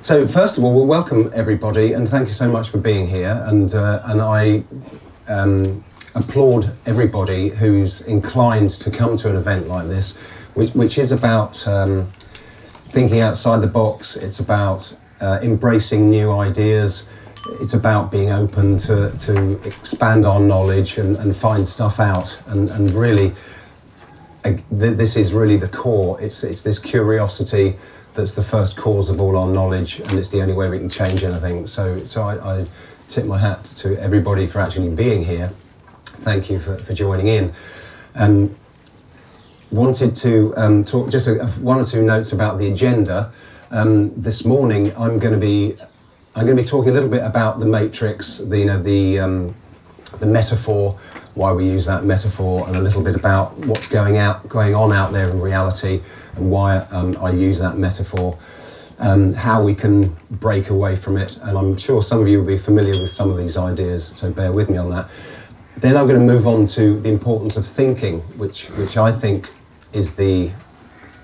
So first of all, we'll welcome everybody and thank you so much for being here. And I applaud everybody who's inclined to come to an event like this, which is about thinking outside the box. It's about embracing new ideas. It's about being open to expand our knowledge and find stuff out. And really, this is really the core. It's this curiosity that's the first cause of all our knowledge, and it's the only way we can change anything. So I tip my hat to everybody for actually being here. Thank you for joining in. Wanted to talk just one or two notes about the agenda. This morning I'm going to be talking a little bit about the matrix, the metaphor, why we use that metaphor, and a little bit about what's going on out there in reality, and why I use that metaphor, how we can break away from it. And I'm sure some of you will be familiar with some of these ideas, so bear with me on that. Then I'm going to move on to the importance of thinking, which I think is the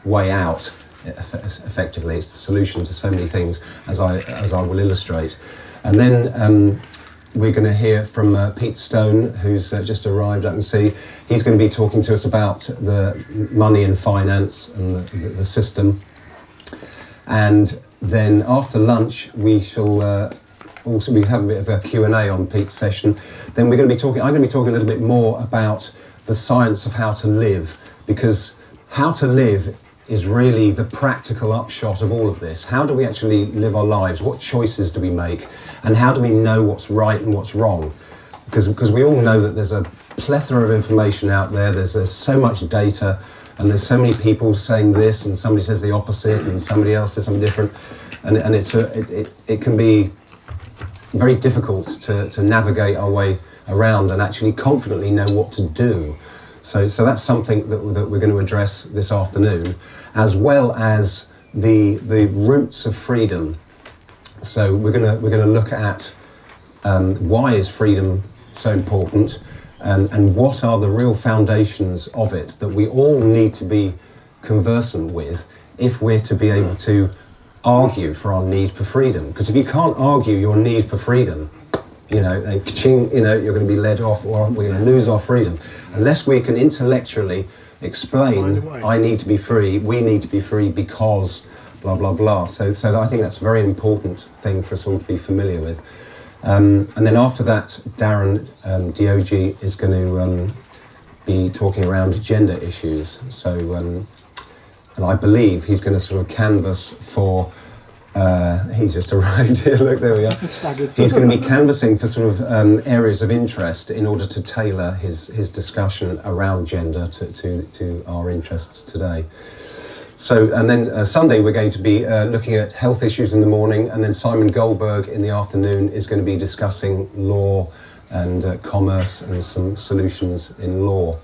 way out. Effectively, it's the solution to so many things, as I will illustrate. And then we're going to hear from Pete Stone, who's just arrived. I can see he's going to be talking to us about the money and finance and the system. And then after lunch, we shall also have a bit of a Q&A on Pete's session. Then I'm going to be talking a little bit more about the science of how to live, because how to live is really the practical upshot of all of this. How do we actually live our lives? What choices do we make? And how do we know what's right and what's wrong? Because we all know that there's a plethora of information out there. There's so much data, and there's so many people saying this, and somebody says the opposite, and somebody else says something different. And it can be very difficult to navigate our way around and actually confidently know what to do. So that's something that we're going to address this afternoon, as well as the roots of freedom. So we're going to look at why is freedom so important, and what are the real foundations of it that we all need to be conversant with if we're to be able to argue for our need for freedom. Because if you can't argue your need for freedom, you're going to be led off, or we're going to lose our freedom. Unless we can intellectually explain, I need to be free, we need to be free because blah, blah, blah. So I think that's a very important thing for us all to be familiar with. And then after that, Darren Diogi is going to be talking around gender issues. So, and I believe he's going to sort of canvass for he's just arrived here, look, there we are. He's going to be canvassing for sort of areas of interest in order to tailor his discussion around gender to our interests today. So, and then Sunday we're going to be looking at health issues in the morning, and then Simon Goldberg in the afternoon is going to be discussing law and commerce and some solutions in law.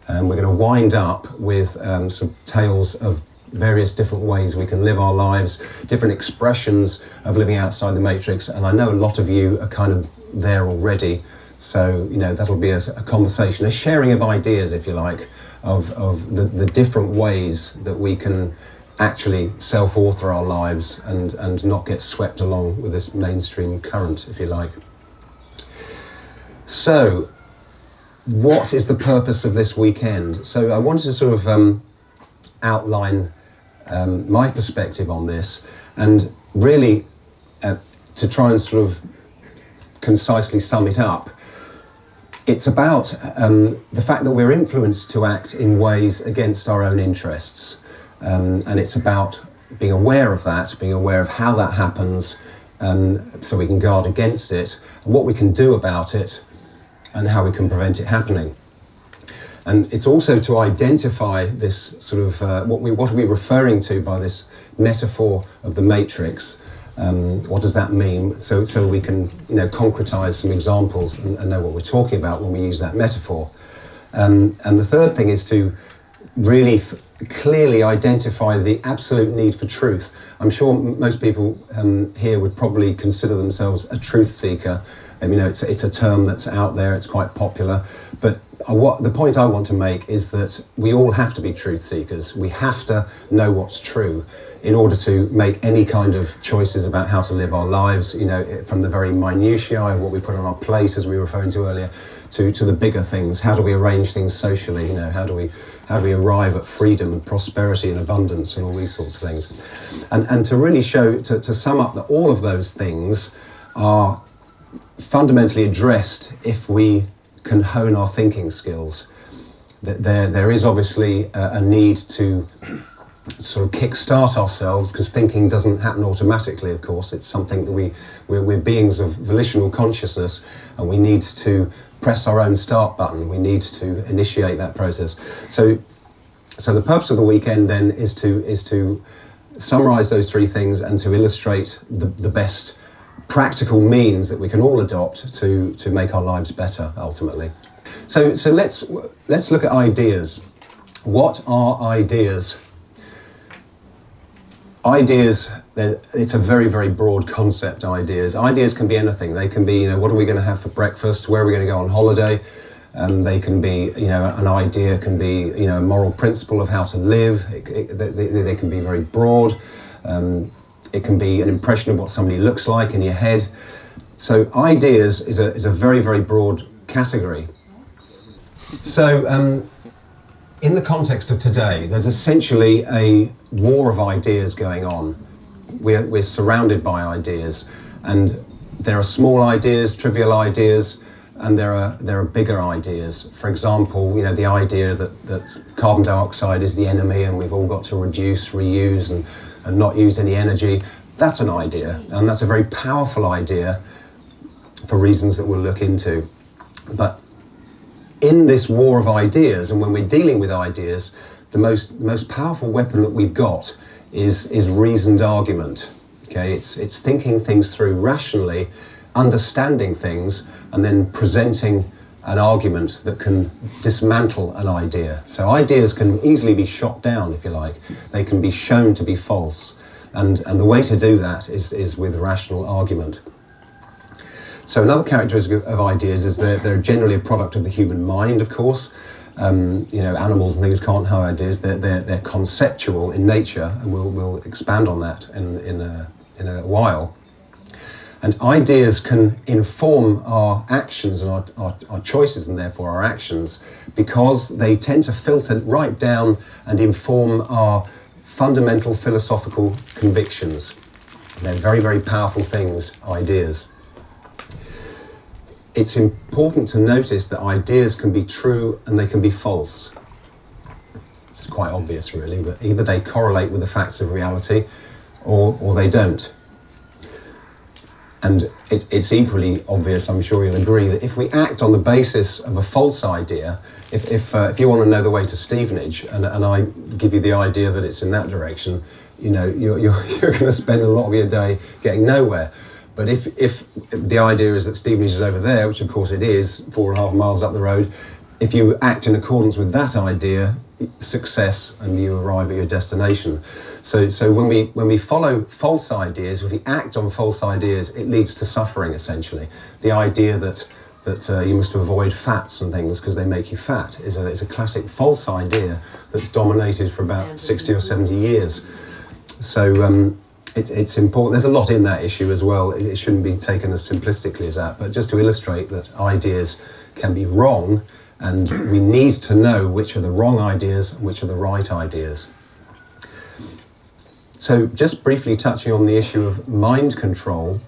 And we're going to wind up with some tales of various different ways we can live our lives, different expressions of living outside the matrix. And I know a lot of you are kind of there already. So, that'll be a conversation, a sharing of ideas, if you like, of the different ways that we can actually self-author our lives and not get swept along with this mainstream current, if you like. So, what is the purpose of this weekend? So I wanted to sort of outline my perspective on this, and really to try and sort of concisely sum it up. It's about the fact that we're influenced to act in ways against our own interests, and it's about being aware of that, being aware of how that happens, so we can guard against it, and what we can do about it, and how we can prevent it happening. And it's also to identify this sort of, what are we referring to by this metaphor of the matrix? What does that mean? So we can, concretize some examples and know what we're talking about when we use that metaphor. And the third thing is to really clearly identify the absolute need for truth. I'm sure most people here would probably consider themselves a truth seeker, It's a term that's out there, it's quite popular, but the point I want to make is that we all have to be truth seekers. We have to know what's true in order to make any kind of choices about how to live our lives, from the very minutiae of what we put on our plate, as we were referring to earlier, to the bigger things. How do we arrange things socially? How do we arrive at freedom and prosperity and abundance and all these sorts of things? And to really to sum up that all of those things are fundamentally addressed if we can hone our thinking skills. There is obviously a need to sort of kickstart ourselves, because thinking doesn't happen automatically, of course. It's something that we're beings of volitional consciousness, and we need to press our own start button. We need to initiate that process. So the purpose of the weekend then is to summarize those three things and to illustrate the best practical means that we can all adopt to make our lives better ultimately. So let's look at ideas. What are ideas? Ideas, it's a very, very broad concept, ideas. Ideas can be anything. They can be, what are we going to have for breakfast? Where are we going to go on holiday? They can be, an idea can be, a moral principle of how to live. They can be very broad. It can be an impression of what somebody looks like in your head. So ideas is a very, very broad category. So in the context of today, there's essentially a war of ideas going on. We're surrounded by ideas, and there are small ideas, trivial ideas, and there are bigger ideas. For example, the idea that carbon dioxide is the enemy and we've all got to reduce, reuse, and not use any energy. That's an idea, and that's a very powerful idea for reasons that we'll look into. But in this war of ideas, and when we're dealing with ideas, the most powerful weapon that we've got is reasoned argument. Okay, it's thinking things through rationally, understanding things, and then presenting an argument that can dismantle an idea. So ideas can easily be shot down, if you like. They can be shown to be false, and the way to do that is with rational argument. So another characteristic of ideas is they're generally a product of the human mind, of course. Animals and things can't have ideas. They're conceptual in nature, and we'll expand on that in a while. And ideas can inform our actions and our choices, and therefore our actions, because they tend to filter right down and inform our fundamental philosophical convictions. They're very, very powerful things, ideas. It's important to notice that ideas can be true and they can be false. It's quite obvious, really, but either they correlate with the facts of reality or they don't. And it's equally obvious, I'm sure you'll agree, that if we act on the basis of a false idea, if you want to know the way to Stevenage, and I give you the idea that it's in that direction, you're going to spend a lot of your day getting nowhere. But if the idea is that Stevenage is over there, which of course it is, 4.5 miles up the road, if you act in accordance with that idea, success, and you arrive at your destination. So when we follow false ideas, if we act on false ideas, it leads to suffering, essentially. The idea that you must avoid fats and things because they make you fat is a classic false idea that's dominated for about 60 or 70 years. So it's important. There's a lot in that issue as well. It shouldn't be taken as simplistically as that, but just to illustrate that ideas can be wrong, and we need to know which are the wrong ideas and which are the right ideas. So just briefly touching on the issue of mind control,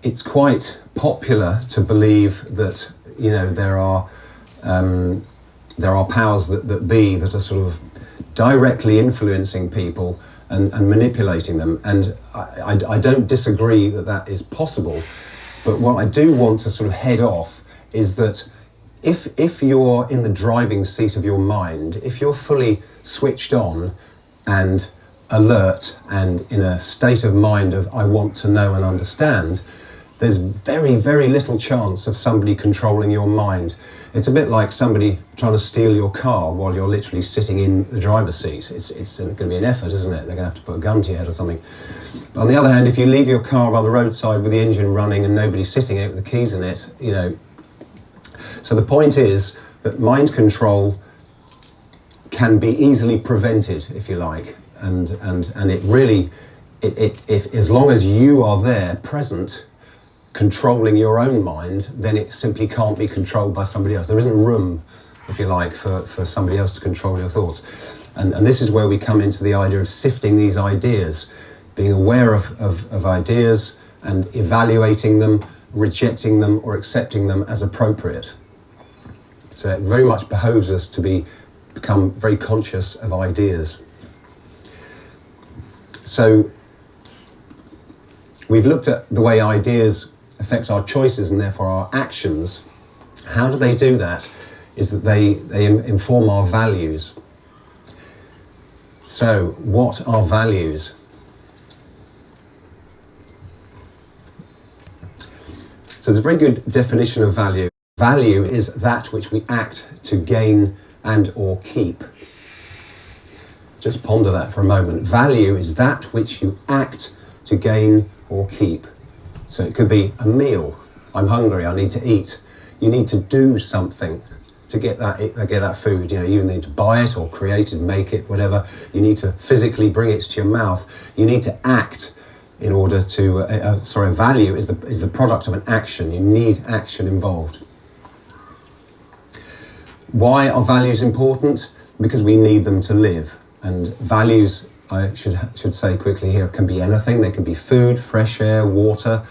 it's quite popular to believe that there are powers that be that are sort of directly influencing people and manipulating them, and I don't disagree that is possible, but what I do want to sort of head off is that if you're in the driving seat of your mind, if you're fully switched on and alert and in a state of mind of I want to know and understand, there's very, very little chance of somebody controlling your mind. It's a bit like somebody trying to steal your car while you're literally sitting in the driver's seat. It's going to be an effort, isn't it? They're going to have to put a gun to your head or something. But on the other hand, if you leave your car by the roadside with the engine running and nobody's sitting in it with the keys in it, you know. So the point is that mind control can be easily prevented, if you like, and it really, if as long as you are there, present, controlling your own mind, then it simply can't be controlled by somebody else. There isn't room, if you like, for somebody else to control your thoughts. And this is where we come into the idea of sifting these ideas, being aware of ideas and evaluating them, rejecting them or accepting them as appropriate. So it very much behoves us to become very conscious of ideas. So we've looked at the way ideas affect our choices and therefore our actions. How do they do that? Is that they inform our values. So what are values? So there's a very good definition of value. Value is that which we act to gain and or keep. Just ponder that for a moment. Value is that which you act to gain or keep. So it could be a meal. I'm hungry, I need to eat. You need to do something to get that food. You know, you need to buy it or create it, make it, whatever. You need to physically bring it to your mouth. You need to act in order to, value is the product of an action. You need action involved. Why are values important? Because we need them to live. And values, I should say quickly here, can be anything. They can be food, fresh air, water.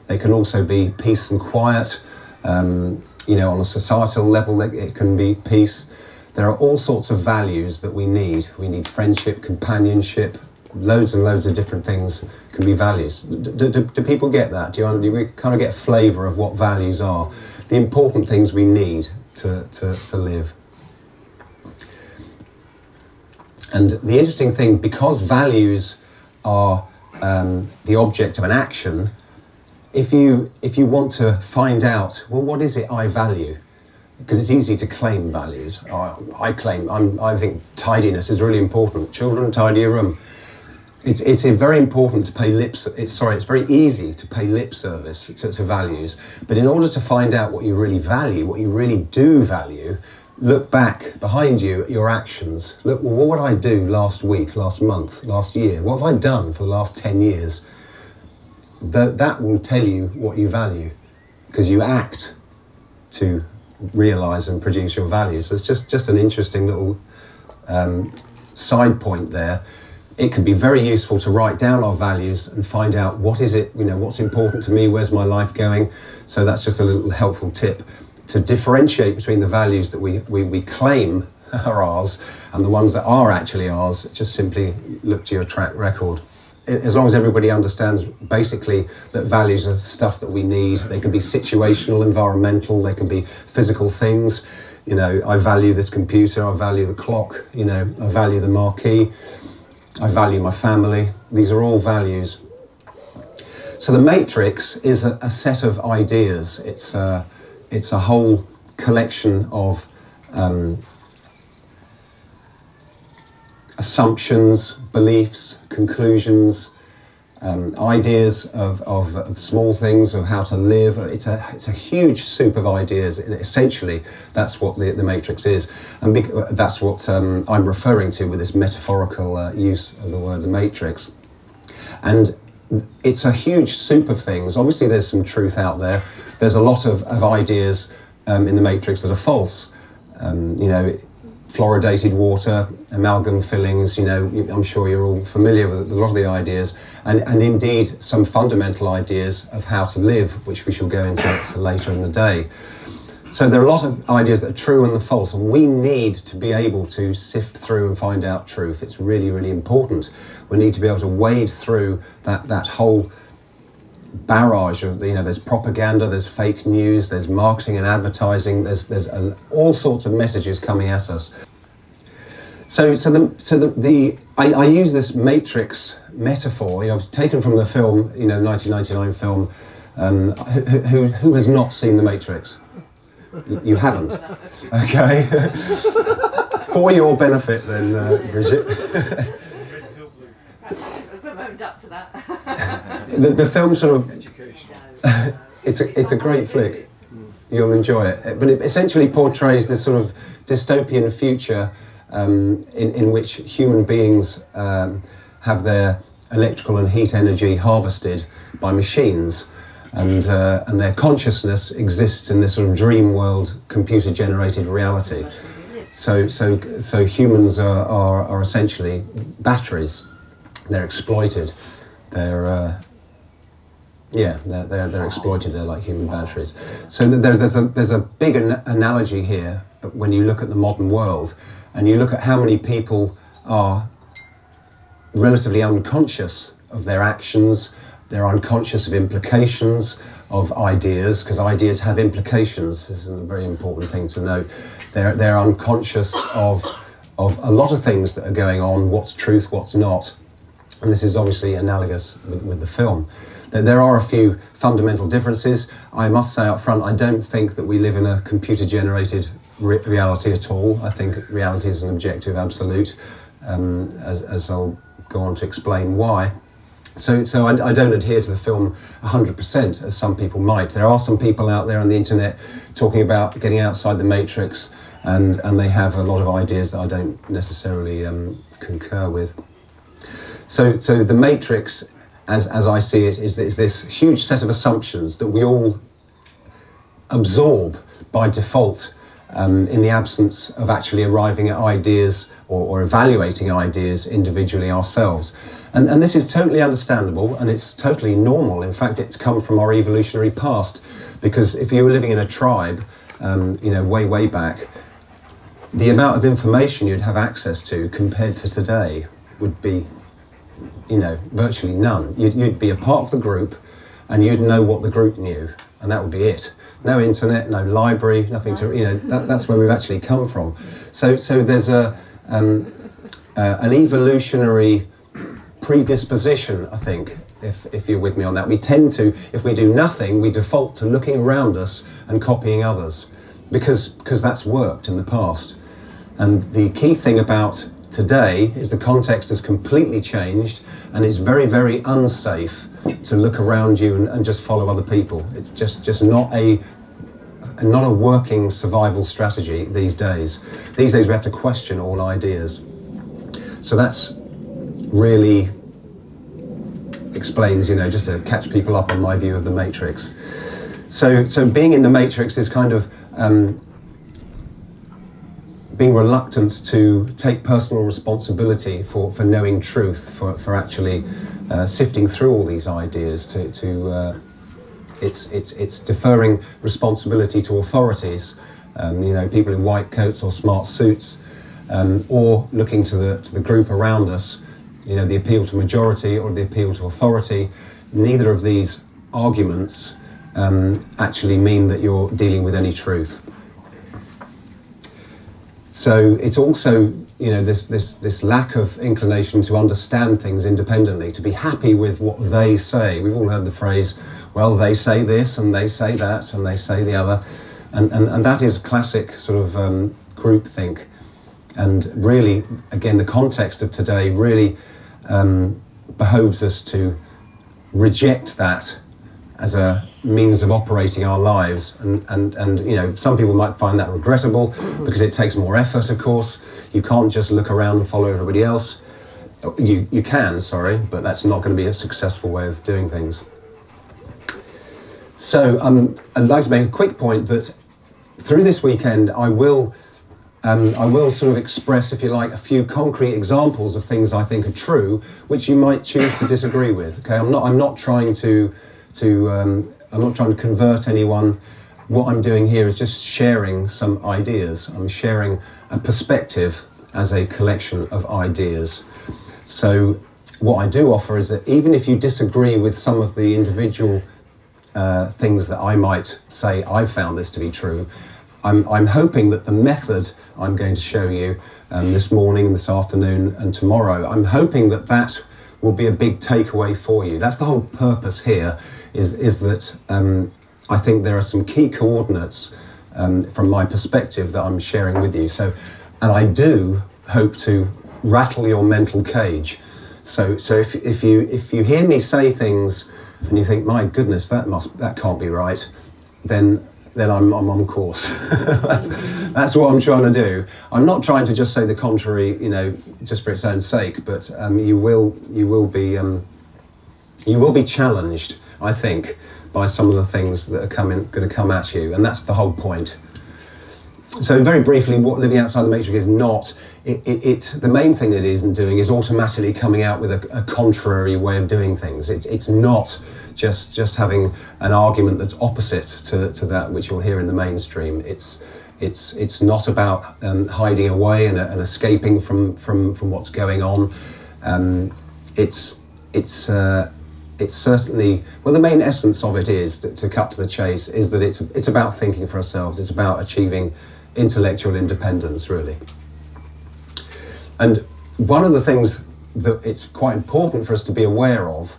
They can also be peace and quiet. On a societal level, it can be peace. There are all sorts of values that we need. We need friendship, companionship, loads and loads of different things can be values. Do people get that? Do we kind of get a flavour of what values are? The important things we need to live. And the interesting thing, because values are the object of an action, if you want to find out, well, what is it I value? Because it's easy to claim values. I think tidiness is really important. Children, tidy your room. It's very important to pay it's very easy to pay lip service to values. But in order to find out what you really value, what you really do value, look back behind you at your actions. Look, well, what did I do last week, last month, last year? What have I done for the last 10 years? That will tell you what you value, because you act to realise and produce your values. So it's just an interesting little side point there. It can be very useful to write down our values and find out what is it, what's important to me, where's my life going. So that's just a little helpful tip to differentiate between the values that we claim are ours and the ones that are actually ours. Just simply look to your track record. As long as everybody understands basically that values are stuff that we need. They can be situational, environmental, they can be physical things. I value this computer, I value the clock, I value the marquee, I value my family. These are all values. So the matrix is a set of ideas. It's a whole collection of assumptions, beliefs, conclusions, ideas of small things, of how to live. It's a huge soup of ideas. Essentially, that's what the matrix is, and that's what I'm referring to with this metaphorical use of the word the matrix. And it's a huge soup of things. Obviously, there's some truth out there. There's a lot of ideas in the matrix that are false. Fluoridated water, amalgam fillings, I'm sure you're all familiar with a lot of the ideas, and indeed some fundamental ideas of how to live, which we shall go into later in the day. So there are a lot of ideas that are true and the false, and we need to be able to sift through and find out truth. It's really, really important. We need to be able to wade through that whole barrage of, there's propaganda, there's fake news, there's marketing and advertising, there's all sorts of messages coming at us. So I use this matrix metaphor. It's taken from the film, 1999 film, Who has not seen The Matrix? You haven't? Okay. For your benefit then, Bridget. I've owned up to that. The film sort of... it's a great flick. You'll enjoy it. But it essentially portrays this sort of dystopian future in which human beings have their electrical and heat energy harvested by machines, and their consciousness exists in this sort of dream world, computer-generated reality. So humans are essentially batteries. They're exploited. They're exploited. They're like human batteries. So there's a big analogy here when you look at the modern world, and you look at how many people are relatively unconscious of their actions. They're unconscious of implications of ideas, because ideas have implications. This is a very important thing to note. They're unconscious of a lot of things that are going on, what's truth, what's not. And this is obviously analogous with the film. There are a few fundamental differences. I must say up front, I don't think that we live in a computer-generated reality at all. I think reality is an objective absolute, as I'll go on to explain why. So I don't adhere to the film 100%, as some people might. There are some people out there on the internet talking about getting outside the matrix, and they have a lot of ideas that I don't necessarily concur with. So the matrix, as I see it, is this huge set of assumptions that we all absorb by default in the absence of actually arriving at ideas or evaluating ideas individually ourselves. And this is totally understandable, and it's totally normal. In fact, it's come from our evolutionary past, because if you were living in a tribe, way back, the amount of information you'd have access to compared to today would be, virtually none. You'd be a part of the group, and you'd know what the group knew, and that would be it. No internet, no library, nothing to, that's where we've actually come from. So there's an evolutionary predisposition, I think, if you're with me on that. We tend to, if we do nothing, we default to looking around us and copying others, because that's worked in the past. And the key thing about today is the context has completely changed, and it's very, very unsafe to look around you and just follow other people. It's just not a working survival strategy these days. These days we have to question all ideas. So that's really explains, just to catch people up on my view of the Matrix. So being in the Matrix is kind of being reluctant to take personal responsibility for knowing truth, for actually sifting through all these ideas. It's deferring responsibility to authorities, people in white coats or smart suits, or looking to the group around us, the appeal to majority or the appeal to authority. Neither of these arguments actually mean that you're dealing with any truth. So it's also, this lack of inclination to understand things independently, to be happy with what they say. We've all heard the phrase, well, they say this and they say that and they say the other. And that is classic sort of groupthink. And really, again, the context of today really behoves us to reject that as a means of operating our lives, and some people might find that regrettable because it takes more effort. Of course, you can't just look around and follow everybody else. You can, but that's not going to be a successful way of doing things. So I'd like to make a quick point that through this weekend I will sort of express, if you like, a few concrete examples of things I think are true, which you might choose to disagree with. Okay, I'm not trying to convert anyone. What I'm doing here is just sharing some ideas. I'm sharing a perspective as a collection of ideas. So what I do offer is that even if you disagree with some of the individual things that I might say, I found this to be true, I'm hoping that the method I'm going to show you this morning and this afternoon and tomorrow, I'm hoping that will be a big takeaway for you. That's the whole purpose here, is that I think there are some key coordinates from my perspective that I'm sharing with you. So, and I do hope to rattle your mental cage. So if you hear me say things and you think, my goodness, that can't be right, then I'm on course. That's what I'm trying to do. I'm not trying to just say the contrary, just for its own sake, but you will be challenged, I think, by some of the things that are going to come at you, and that's the whole point. So very briefly, what living outside the matrix is not, the main thing that it isn't doing is automatically coming out with a contrary way of doing things. It's not just having an argument that's opposite to that which you'll hear in the mainstream. It's not about hiding away and escaping from what's going on. It's certainly, well, the main essence of it is, to cut to the chase, is that it's about thinking for ourselves. It's about achieving intellectual independence, really. And one of the things that it's quite important for us to be aware of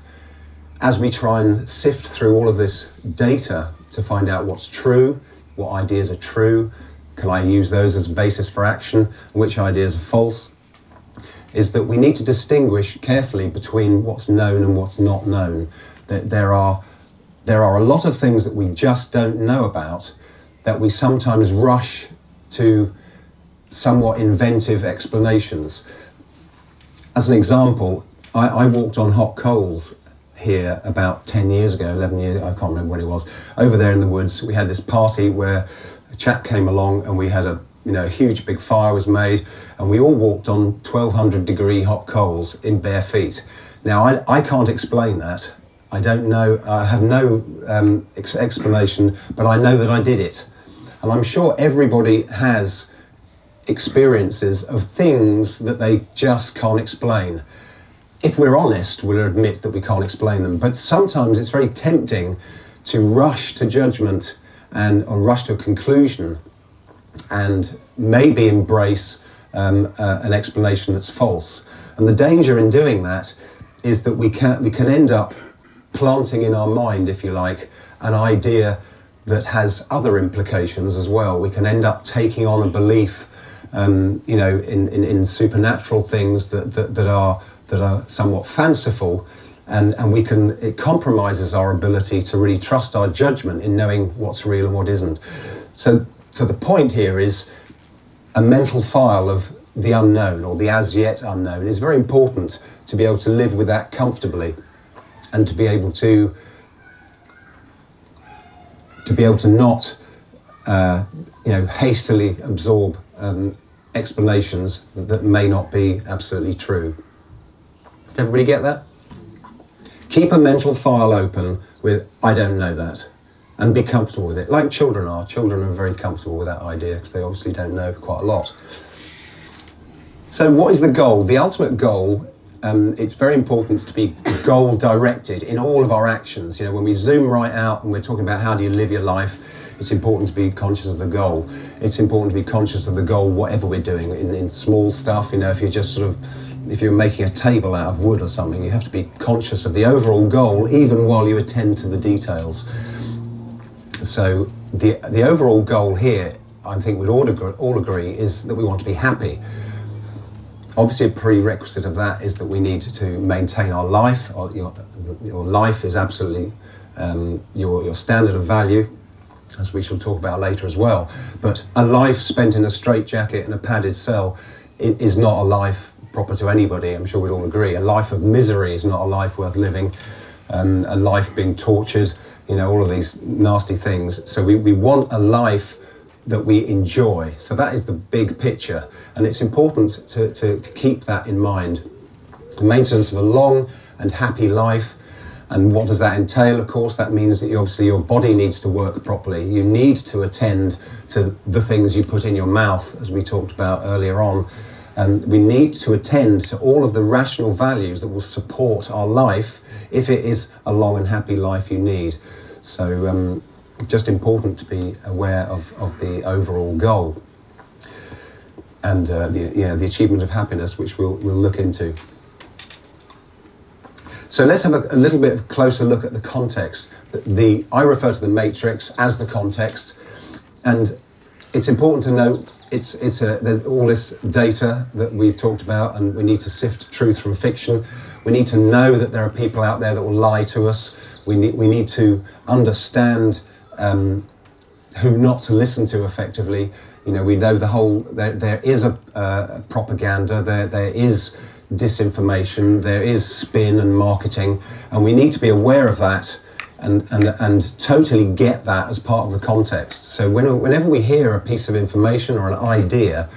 as we try and sift through all of this data to find out what's true, what ideas are true, can I use those as a basis for action, and which ideas are false, is that we need to distinguish carefully between what's known and what's not known. That there are a lot of things that we just don't know about, that we sometimes rush to somewhat inventive explanations. As an example, I walked on hot coals here about 10 years ago, 11 years, I can't remember when it was, over there in the woods. We had this party where a chap came along and we had a huge big fire was made, and we all walked on 1200 degree hot coals in bare feet. Now I can't explain that. I don't know, I have no explanation, but I know that I did it. And I'm sure everybody has experiences of things that they just can't explain. If we're honest, we'll admit that we can't explain them, but sometimes it's very tempting to rush to judgment or rush to a conclusion and maybe embrace an explanation that's false. And the danger in doing that is that we can end up planting in our mind, if you like, an idea that has other implications as well. We can end up taking on a belief, in supernatural things that are somewhat fanciful, and it compromises our ability to really trust our judgment in knowing what's real and what isn't. So the point here is a mental file of the unknown, or the as yet unknown, is very important to be able to live with that comfortably, and to be able to not hastily absorb explanations that may not be absolutely true. Did everybody get that? Keep a mental file open with I don't know that, and be comfortable with it, like children are. Children are very comfortable with that idea because they obviously don't know quite a lot. So what is the goal? The ultimate goal, it's very important to be goal directed in all of our actions. When we zoom right out and we're talking about how do you live your life, it's important to be conscious of the goal. It's important to be conscious of the goal whatever we're doing, in small stuff. If you're making a table out of wood or something, you have to be conscious of the overall goal even while you attend to the details. So the overall goal here, I think we'd all agree, is that we want to be happy. Obviously, a prerequisite of that is that we need to maintain our life. Your life is absolutely your standard of value, as we shall talk about later as well. But a life spent in a straitjacket and a padded cell is not a life proper to anybody. I'm sure we'd all agree. A life of misery is not a life worth living. A life being tortured, all of these nasty things. So we want a life that we enjoy. So that is the big picture, and it's important to keep that in mind. The maintenance of a long and happy life. And what does that entail? Of course, that means that obviously your body needs to work properly. You need to attend to the things you put in your mouth, as we talked about earlier on. We need to attend to all of the rational values that will support our life if it is a long and happy life you need. So just important to be aware of the overall goal and the achievement of happiness, which we'll look into. So let's have a little bit of closer look at the context. I refer to the matrix as the context, and it's important to note there's all this data that we've talked about, and we need to sift truth from fiction. We need to know that there are people out there that will lie to us. We need to understand who not to listen to effectively. You know, we know there is a propaganda, there is disinformation, there is spin and marketing, and we need to be aware of that and totally get that as part of the context. So whenever we hear a piece of information or an idea,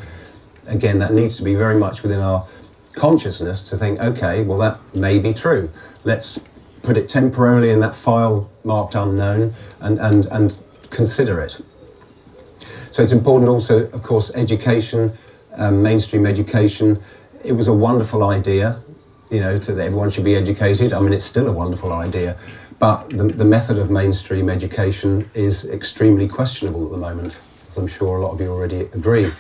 again, that needs to be very much within our consciousness to think, okay, well, that may be true. Let's put it temporarily in that file marked unknown and consider it. So it's important also, of course, education, mainstream education. It was a wonderful idea, you know, that everyone should be educated. I mean, it's still a wonderful idea, but the method of mainstream education is extremely questionable at the moment, as I'm sure a lot of you already agree.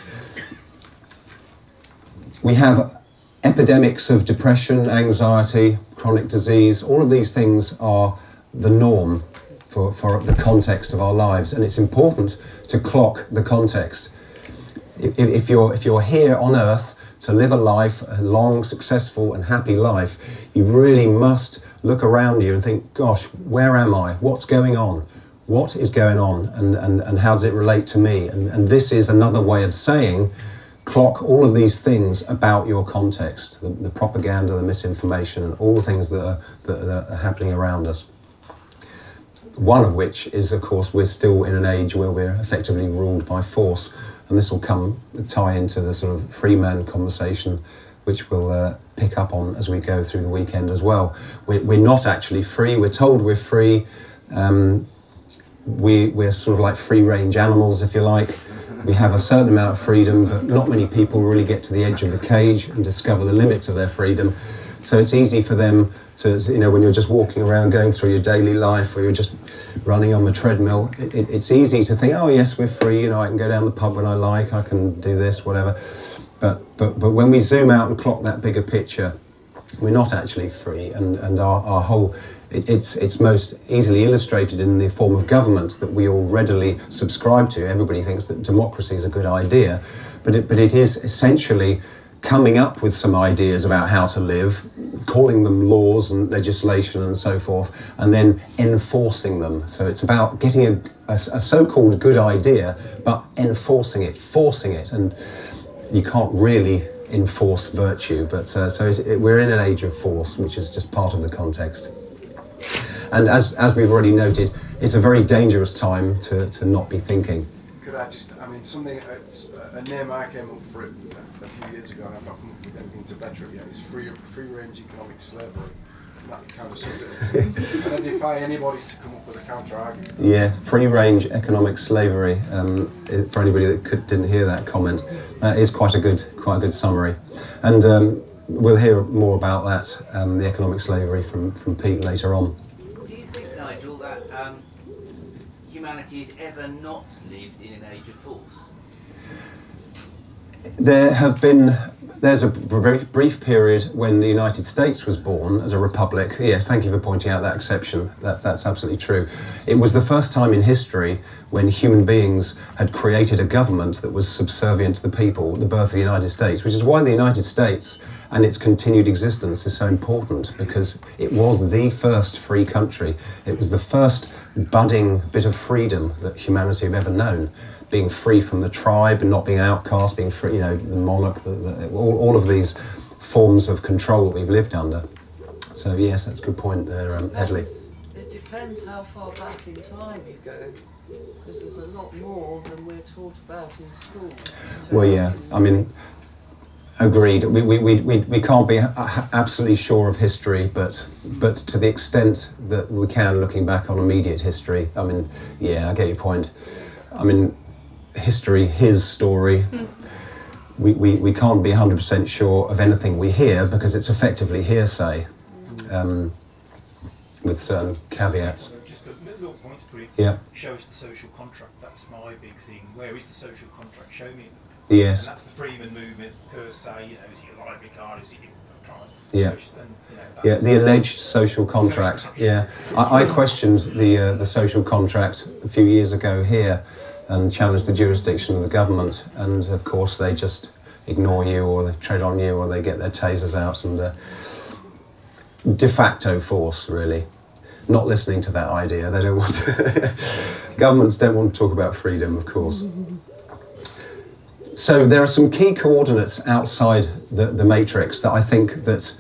We have epidemics of depression, anxiety, chronic disease. All of these things are the norm for the context of our lives, and it's important to clock the context. If you're here on Earth to live a life, a long, successful and happy life, you really must look around you and think, gosh, where am I? What's going on? What is going on? And how does it relate to me? And this is another way of saying, clock all of these things about your context, the propaganda, the misinformation, and all the things that are happening around us. One of which is, of course, we're still in an age where we're effectively ruled by force. And this will tie into the sort of free man conversation, which we'll pick up on as we go through the weekend as well. We're not actually free. We're told we're free. We're sort of like free-range animals, if you like. We have a certain amount of freedom, but not many people really get to the edge of the cage and discover the limits of their freedom. So it's easy for them to, you know, when you're just walking around, going through your daily life, or you're just running on the treadmill, it's easy to think, oh yes, we're free, you know, I can go down the pub when I like, I can do this, whatever. But when we zoom out and clock that bigger picture, we're not actually free, and our whole, it's most easily illustrated in the form of government that we all readily subscribe to. Everybody thinks that democracy is a good idea, but it is essentially coming up with some ideas about how to live, calling them laws and legislation and so forth, and then enforcing them. So it's about getting a so-called good idea, but enforcing it, forcing it, and you can't really enforce virtue, but we're in an age of force, which is just part of the context. And as we've already noted, it's a very dangerous time to not be thinking. Could I just, I mean, something, it's a name I came up for it a few years ago, and I've not come up with anything to better it yet. It's free-range economic slavery. And that kind of subject. And I defy anybody to come up with a counter-argument. Yeah, free-range economic slavery. For anybody that didn't hear that comment, is quite a good summary. And we'll hear more about that, the economic slavery from Pete later on. Do you think, Nigel, that humanity has ever not lived in an age of force? There's a very brief period when the United States was born as a republic. Yes, thank you for pointing out that exception. That's absolutely true. It was the first time in history when human beings had created a government that was subservient to the people, the birth of the United States, which is why the United States and its continued existence is so important, because it was the first free country. It was the first budding bit of freedom that humanity have ever known. Being free from the tribe and not being outcast, being free, you know, the monarch, all of these forms of control that we've lived under. So yes, that's a good point there, Edley. It depends how far back in time you go, because there's a lot more than we're taught about in school. Well, yeah, I mean, agreed. We can't be absolutely sure of history, but to the extent that we can, looking back on immediate history, I mean, yeah, I get your point. I mean, history, his story. We can't be 100% sure of anything we hear because it's effectively hearsay, with certain caveats. Just a little point to put it. Yeah. Show us the social contract. That's my big thing. Where is the social contract? Show me. Yes. And that's the Freeman movement per se. You know, is it a library card? Is it a trying to Yeah. push them. Yeah, the alleged social contract. Yeah, I questioned the social contract a few years ago here, and challenged the jurisdiction of the government. And of course, they just ignore you, or they tread on you, or they get their tasers out, and de facto force, really. Not listening to that idea. They don't want to. Governments don't want to talk about freedom, of course. So there are some key coordinates outside the matrix that I think that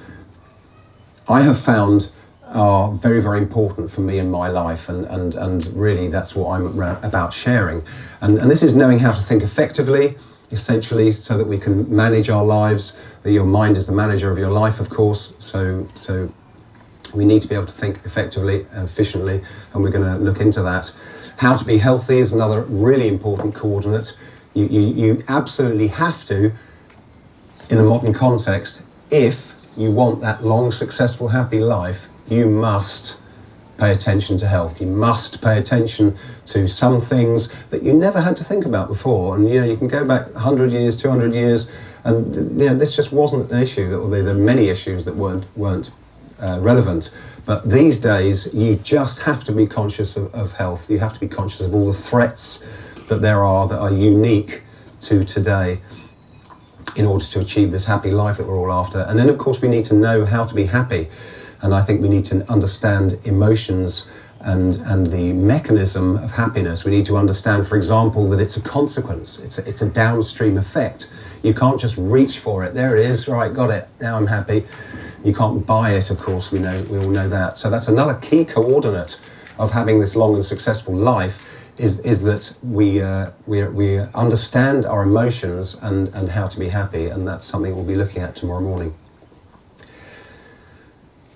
I have found are very, very important for me in my life, and really that's what I'm about sharing. And this is knowing how to think effectively, essentially, so that we can manage our lives. That your mind is the manager of your life, of course. So we need to be able to think effectively and efficiently, and we're going to look into that. How to be healthy is another really important coordinate. You absolutely have to, in a modern context, if you want that long, successful, happy life, you must pay attention to health. You must pay attention to some things that you never had to think about before. And you can go back 100 years, 200 years, and this just wasn't an issue. There are many issues that weren't relevant. But these days, you just have to be conscious of health. You have to be conscious of all the threats that there are that are unique to today, in order to achieve this happy life that we're all after. And then, of course, we need to know how to be happy. And I think we need to understand emotions and the mechanism of happiness. We need to understand, for example, that it's a consequence. It's a downstream effect. You can't just reach for it. There it is, right, got it, now I'm happy. You can't buy it, of course, we all know that. So that's another key coordinate of having this long and successful life, is that we understand our emotions and how to be happy, and that's something we'll be looking at tomorrow morning.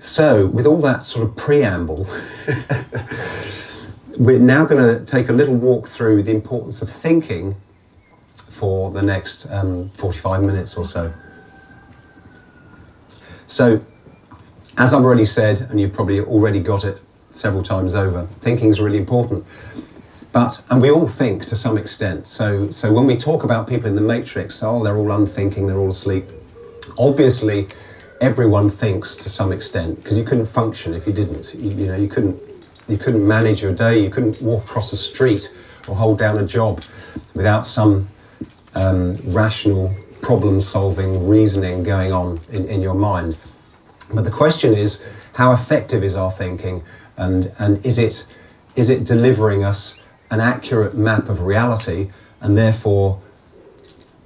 So, with all that sort of preamble, we're now going to take a little walk through the importance of thinking for the next 45 minutes or so. So, as I've already said, and you've probably already got it several times over, thinking is really important. And we all think to some extent. So when we talk about people in the matrix, they're all unthinking, they're all asleep. Obviously, everyone thinks to some extent, because you couldn't function if you didn't. You couldn't manage your day. You couldn't walk across the street or hold down a job without some rational problem-solving reasoning going on in your mind. But the question is, how effective is our thinking, and is it delivering us an accurate map of reality, and therefore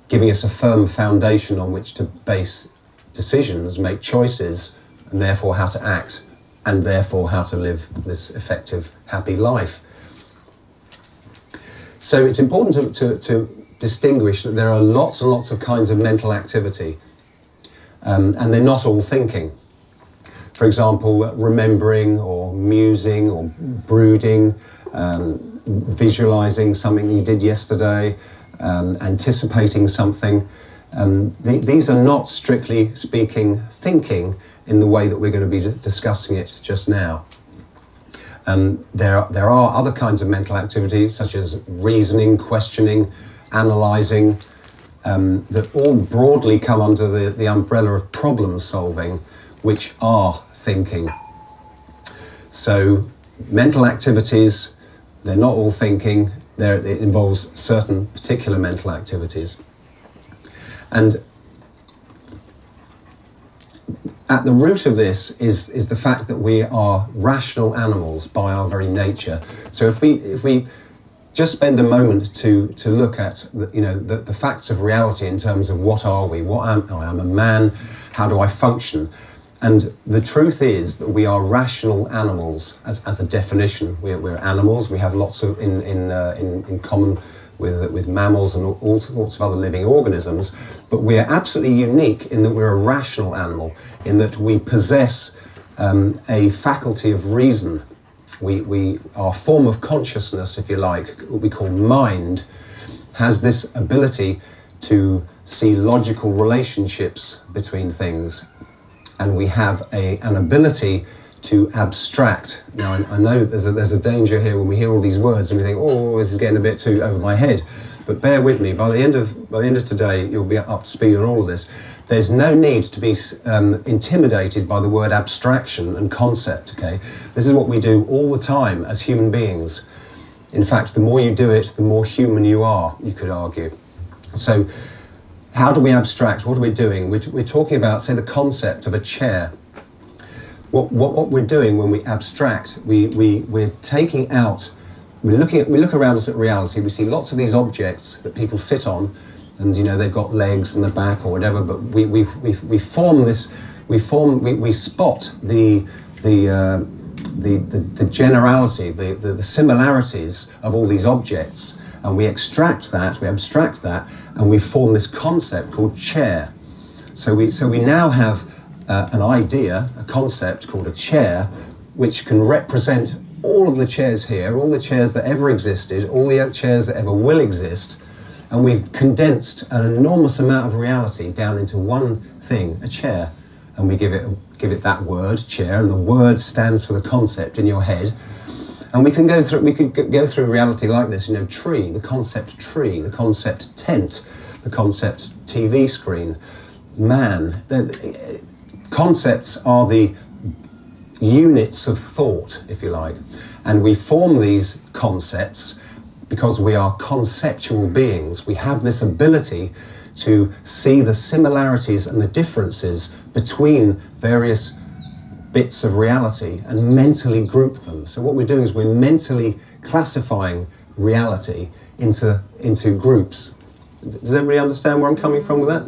giving us a firm foundation on which to base decisions, make choices, and therefore how to act, and therefore how to live this effective, happy life. So it's important to distinguish that there are lots and lots of kinds of mental activity, and they're not all thinking. For example, remembering, or musing, or brooding, visualizing something you did yesterday, anticipating something. These are not, strictly speaking, thinking in the way that we're going to be discussing it just now. There are other kinds of mental activities, such as reasoning, questioning, analysing, that all broadly come under the umbrella of problem solving, which are thinking. So mental activities, they're not all thinking. It involves certain particular mental activities. And at the root of this is the fact that we are rational animals by our very nature. So if we just spend a moment to look at the facts of reality in terms of what are we? What am I? I'm a man. How do I function? And the truth is that we are rational animals as a definition. We're animals. We have lots of in common with mammals and all sorts of other living organisms, but we are absolutely unique in that we're a rational animal, in that we possess a faculty of reason. Our form of consciousness, if you like, what we call mind, has this ability to see logical relationships between things, and we have an ability to abstract. Now, I know there's a danger here when we hear all these words and we think, oh, this is getting a bit too over my head. But bear with me. By the end of today, you'll be up to speed on all of this. there's no need to be intimidated by the word abstraction and concept, okay? This is what we do all the time as human beings. In fact, the more you do it, the more human you are, you could argue. So how do we abstract? What are we doing? We're talking about, say, the concept of a chair. What we're doing when we abstract, we're taking out, we look around us at reality, we see lots of these objects that people sit on, and they've got legs in the back or whatever, but we form this, we spot the generality, the similarities of all these objects, and we abstract that, and we form this concept called chair. So we now have an idea, a concept called a chair, which can represent all of the chairs here, all the chairs that ever existed, all the chairs that ever will exist, and we've condensed an enormous amount of reality down into one thing, a chair, and we give it that word, chair, and the word stands for the concept in your head. And we could go through reality like this, tree, the concept tent, the concept TV screen, man. Concepts are the units of thought, if you like, and we form these concepts because we are conceptual beings. We have this ability to see the similarities and the differences between various bits of reality and mentally group them. So what we're doing is we're mentally classifying reality into groups. Does everybody understand where I'm coming from with that?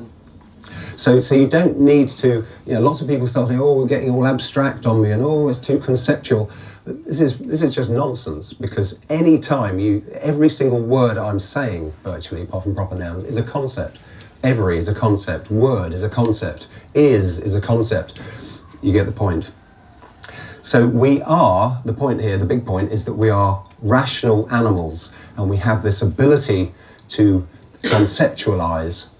So you don't need to, lots of people start saying, oh, we're getting all abstract on me, and oh, it's too conceptual. This is just nonsense, because every single word I'm saying, virtually, apart from proper nouns, is a concept. Every is a concept, word is a concept, is a concept. You get the point. So the point here, the big point, is that we are rational animals, and we have this ability to conceptualize,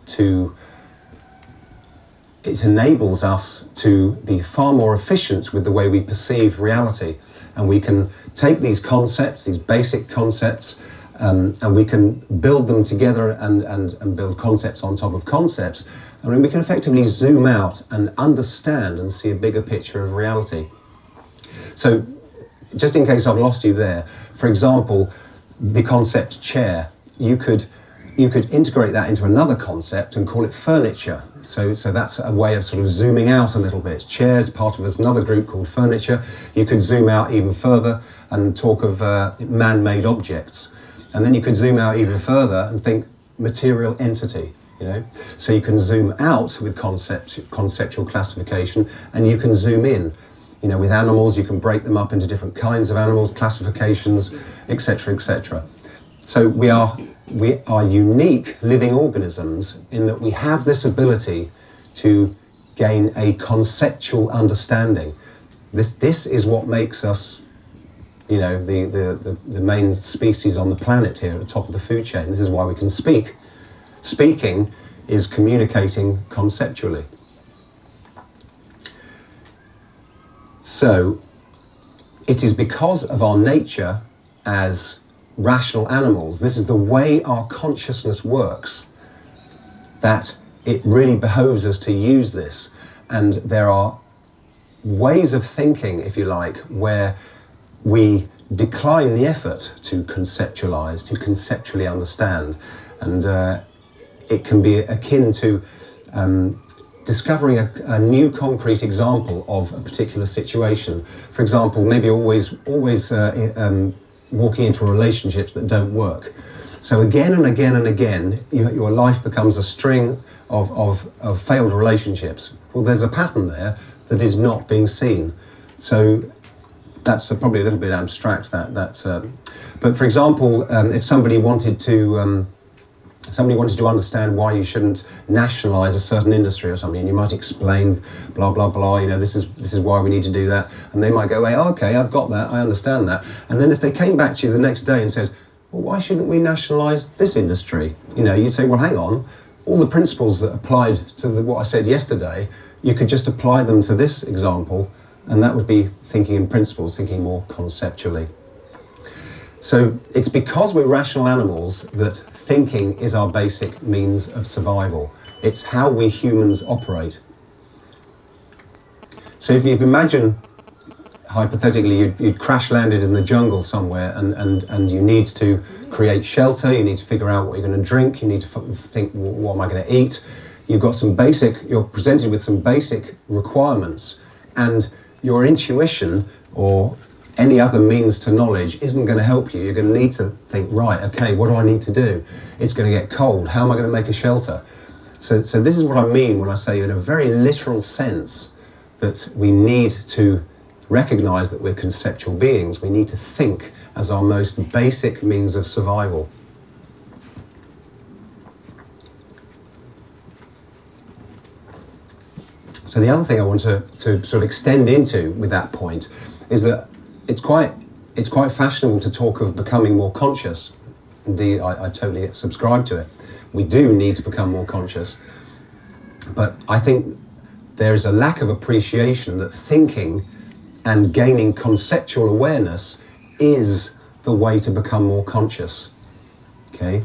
it enables us to be far more efficient with the way we perceive reality. And we can take these concepts, these basic concepts, and we can build them together and build concepts on top of concepts. I mean, we can effectively zoom out and understand and see a bigger picture of reality. So, just in case I've lost you there, for example, the concept chair, you could integrate that into another concept and call it furniture. So that's a way of sort of zooming out a little bit. Chairs, part of another group called furniture. You could zoom out even further and talk of man-made objects. And then you could zoom out even further and think material entity, So you can zoom out with conceptual classification, and you can zoom in. With animals, you can break them up into different kinds of animals, classifications, etc., etc. So we are unique living organisms in that we have this ability to gain a conceptual understanding. This is what makes us, the main species on the planet here at the top of the food chain. This is why we can speak. Speaking is communicating conceptually. So it is because of our nature as rational animals, this is the way our consciousness works, that it really behoves us to use this. And there are ways of thinking, if you like, where we decline the effort to conceptualize, to conceptually understand. And it can be akin to discovering a new concrete example of a particular situation. For example, maybe always walking into relationships that don't work. So again and again and again, your life becomes a string of failed relationships. Well, there's a pattern there that is not being seen. So that's probably a little bit abstract. But for example, if somebody wanted to understand why you shouldn't nationalise a certain industry or something, and you might explain, blah blah blah. This is why we need to do that, and they might go away. Oh, okay, I've got that. I understand that. And then if they came back to you the next day and said, well, why shouldn't we nationalise this industry? You'd say, well, hang on. All the principles that applied to what I said yesterday, you could just apply them to this example, and that would be thinking in principles, thinking more conceptually. So it's because we're rational animals that thinking is our basic means of survival. It's how we humans operate. So if you imagine, hypothetically, you'd crash landed in the jungle somewhere, and you need to create shelter, you need to figure out what you're going to drink, you need to think, what am I going to eat? You're presented with some basic requirements, and your intuition or any other means to knowledge isn't going to help you. You're going to need to think, right, okay, what do I need to do? It's going to get cold. How am I going to make a shelter? So this is what I mean when I say, in a very literal sense, that we need to recognize that we're conceptual beings. We need to think as our most basic means of survival. So the other thing I want to sort of extend into with that point is that it's quite fashionable to talk of becoming more conscious. Indeed, I totally subscribe to it. We do need to become more conscious. But I think there is a lack of appreciation that thinking and gaining conceptual awareness is the way to become more conscious. Okay?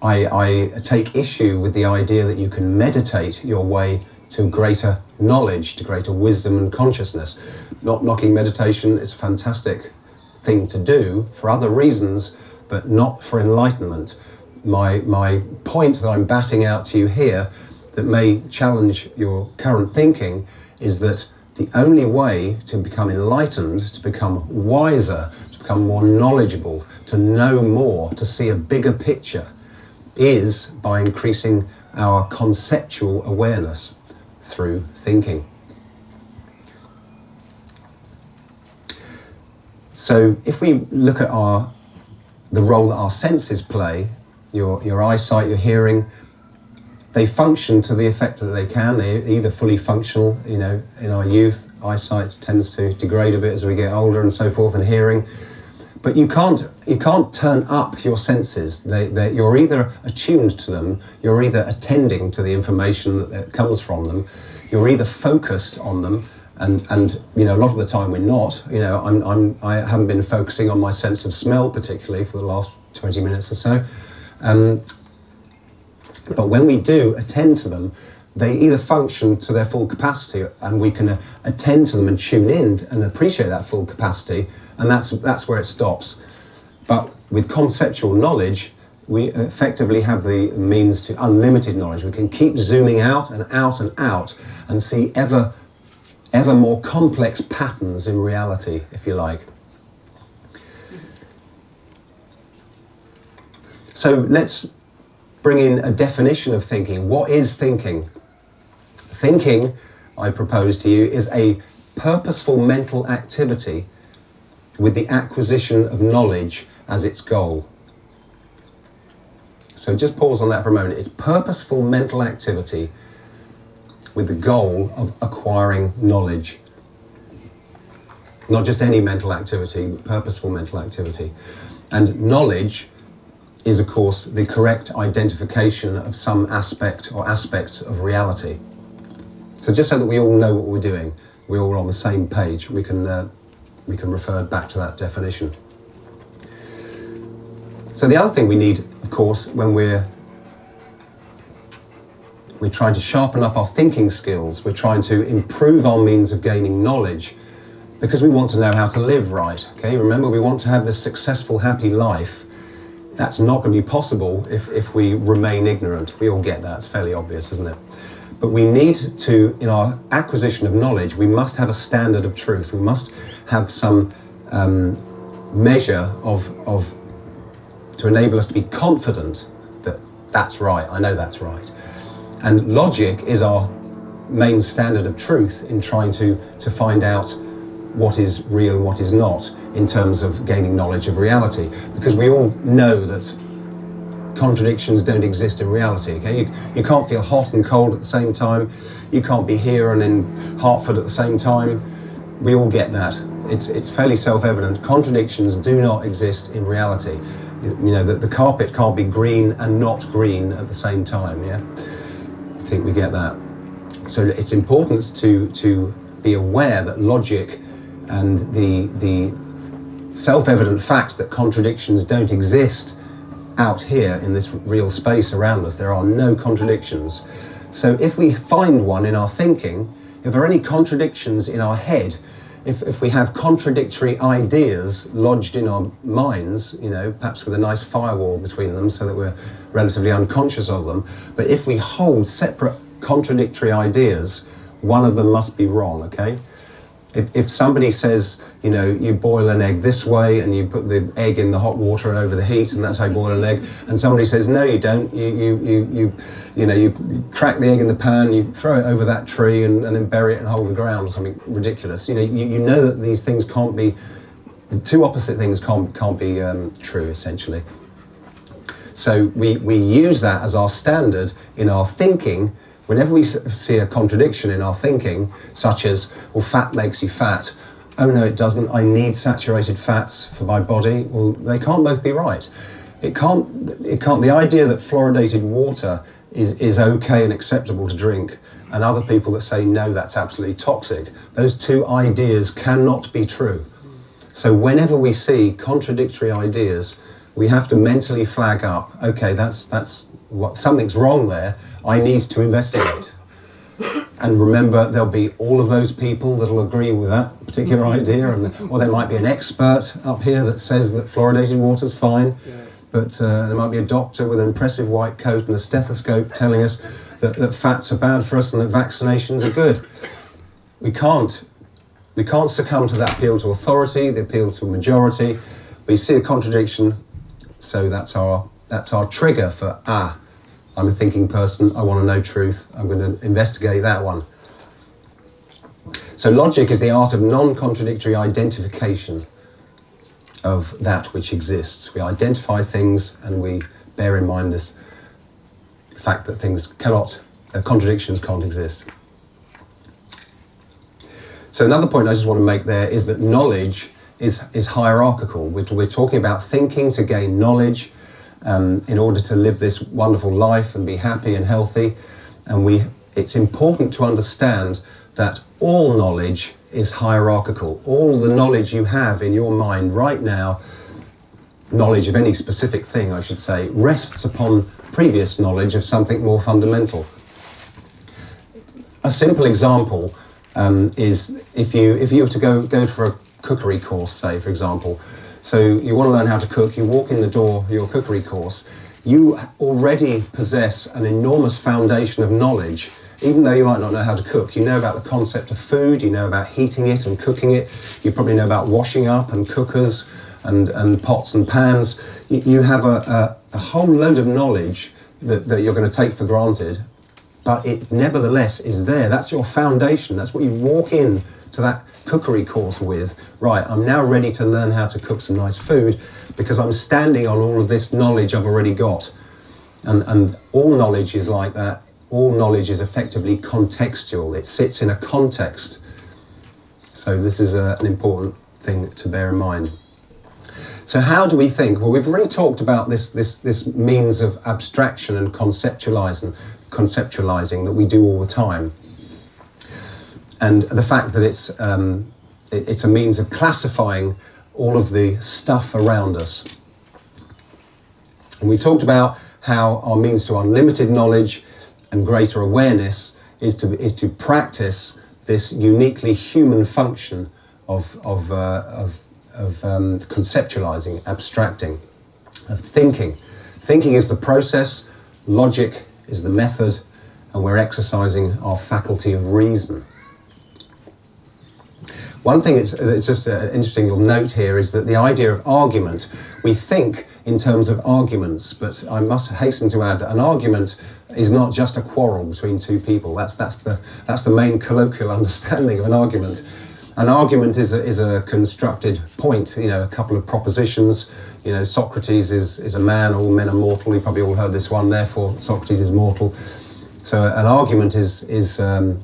I take issue with the idea that you can meditate your way to greater knowledge, to greater wisdom and consciousness. Not knocking meditation, it's a fantastic thing to do for other reasons, but not for enlightenment. My point that I'm batting out to you here that may challenge your current thinking is that the only way to become enlightened, to become wiser, to become more knowledgeable, to know more, to see a bigger picture, is by increasing our conceptual awareness through thinking. So if we look at the role that our senses play, your eyesight, your hearing, they function to the effect that they can. They're either fully functional, in our youth, eyesight tends to degrade a bit as we get older and so forth, and hearing. But you can't turn up your senses. You're either attuned to them, you're either attending to the information that comes from them, you're either focused on them, and a lot of the time we're not. I haven't been focusing on my sense of smell particularly for the last 20 minutes or so. But when we do attend to them, they either function to their full capacity, and we can attend to them and tune in and appreciate that full capacity, and that's where it stops. But with conceptual knowledge, we effectively have the means to unlimited knowledge. We can keep zooming out and out and out and see ever more complex patterns in reality, if you like. So let's bring in a definition of thinking. What is thinking? Thinking, I propose to you, is a purposeful mental activity with the acquisition of knowledge as its goal. So just pause on that for a moment. It's purposeful mental activity with the goal of acquiring knowledge. Not just any mental activity, but purposeful mental activity. And knowledge is, of course, the correct identification of some aspect or aspects of reality. So just so that we all know what we're doing, we're all on the same page, we can refer back to that definition. So the other thing we need, of course, when we're trying to sharpen up our thinking skills, we're trying to improve our means of gaining knowledge, because we want to know how to live right. Okay, remember, we want to have this successful, happy life. That's not going to be possible if we remain ignorant. We all get that, it's fairly obvious, isn't it? But we need to, in our acquisition of knowledge, we must have a standard of truth. We must have some measure to enable us to be confident that that's right, I know that's right. And logic is our main standard of truth in trying to find out what is real and what is not in terms of gaining knowledge of reality. Because we all know that contradictions don't exist in reality, okay? You can't feel hot and cold at the same time. You can't be here and in Hartford at the same time. We all get that. It's fairly self-evident. Contradictions do not exist in reality. The carpet can't be green and not green at the same time, yeah? I think we get that. So it's important to be aware that logic and the self-evident fact that contradictions don't exist out here in this real space around us. There are no contradictions. So if we find one in our thinking, if there are any contradictions in our head, if we have contradictory ideas lodged in our minds, you know, perhaps with a nice firewall between them so that we're relatively unconscious of them, but if we hold separate contradictory ideas, one of them must be wrong, okay? If somebody says, you know, you boil an egg this way and you put the egg in the hot water over the heat and that's how you boil an egg, and somebody says, no, you don't, you crack the egg in the pan, you throw it over that tree and then bury it and hold the ground or something ridiculous. You know, you know that these things can't be, the two opposite things can't be true, essentially. So we use that as our standard in our thinking. Whenever we see a contradiction in our thinking, such as, well, fat makes you fat, oh no it doesn't, I need saturated fats for my body, well, they can't both be right. It can't, the idea that fluoridated water is okay and acceptable to drink, and other people that say, no, that's absolutely toxic, those two ideas cannot be true. So whenever we see contradictory ideas, we have to mentally flag up, okay, that's what, something's wrong there, I need to investigate. And remember, there'll be all of those people that'll agree with that particular idea, or there might be an expert up here that says that fluoridated water's fine, but there might be a doctor with an impressive white coat and a stethoscope telling us that fats are bad for us and that vaccinations are good. We can't succumb to that appeal to authority, the appeal to a majority. We see a contradiction, so that's our trigger for, I'm a thinking person, I want to know truth, I'm going to investigate that one. So logic is the art of non-contradictory identification of that which exists. We identify things and we bear in mind the fact that things contradictions can't exist. So another point I just want to make there is that knowledge is hierarchical. We're talking about thinking to gain knowledge, in order to live this wonderful life and be happy and healthy. And it's important to understand that all knowledge is hierarchical. All the knowledge you have in your mind right now, knowledge of any specific thing, I should say, rests upon previous knowledge of something more fundamental. A simple example is if you were to go for a cookery course, say, for example. So you want to learn how to cook, you walk in the door of your cookery course, you already possess an enormous foundation of knowledge, even though you might not know how to cook. You know about the concept of food, you know about heating it and cooking it, you probably know about washing up and cookers and pots and pans. You have a whole load of knowledge that you're going to take for granted, but it nevertheless is there. That's your foundation, that's what you walk in to that cookery course with. Right, I'm now ready to learn how to cook some nice food because I'm standing on all of this knowledge I've already got. And all knowledge is like that. All knowledge is effectively contextual. It sits in a context. So this is an important thing to bear in mind. So how do we think? Well, we've already talked about this means of abstraction and conceptualizing that we do all the time. And the fact that it's a means of classifying all of the stuff around us. And we talked about how our means to unlimited knowledge and greater awareness is to practice this uniquely human function of conceptualizing, abstracting, of thinking. Thinking is the process, logic is the method, and we're exercising our faculty of reason. One thing it's just an interesting little note here is that the idea of argument, we think in terms of arguments, but I must hasten to add that an argument is not just a quarrel between two people. That's the main colloquial understanding of an argument. An argument is a constructed point, you know, a couple of propositions. You know, Socrates is a man, all men are mortal. You probably all heard this one, therefore Socrates is mortal. So an argument is a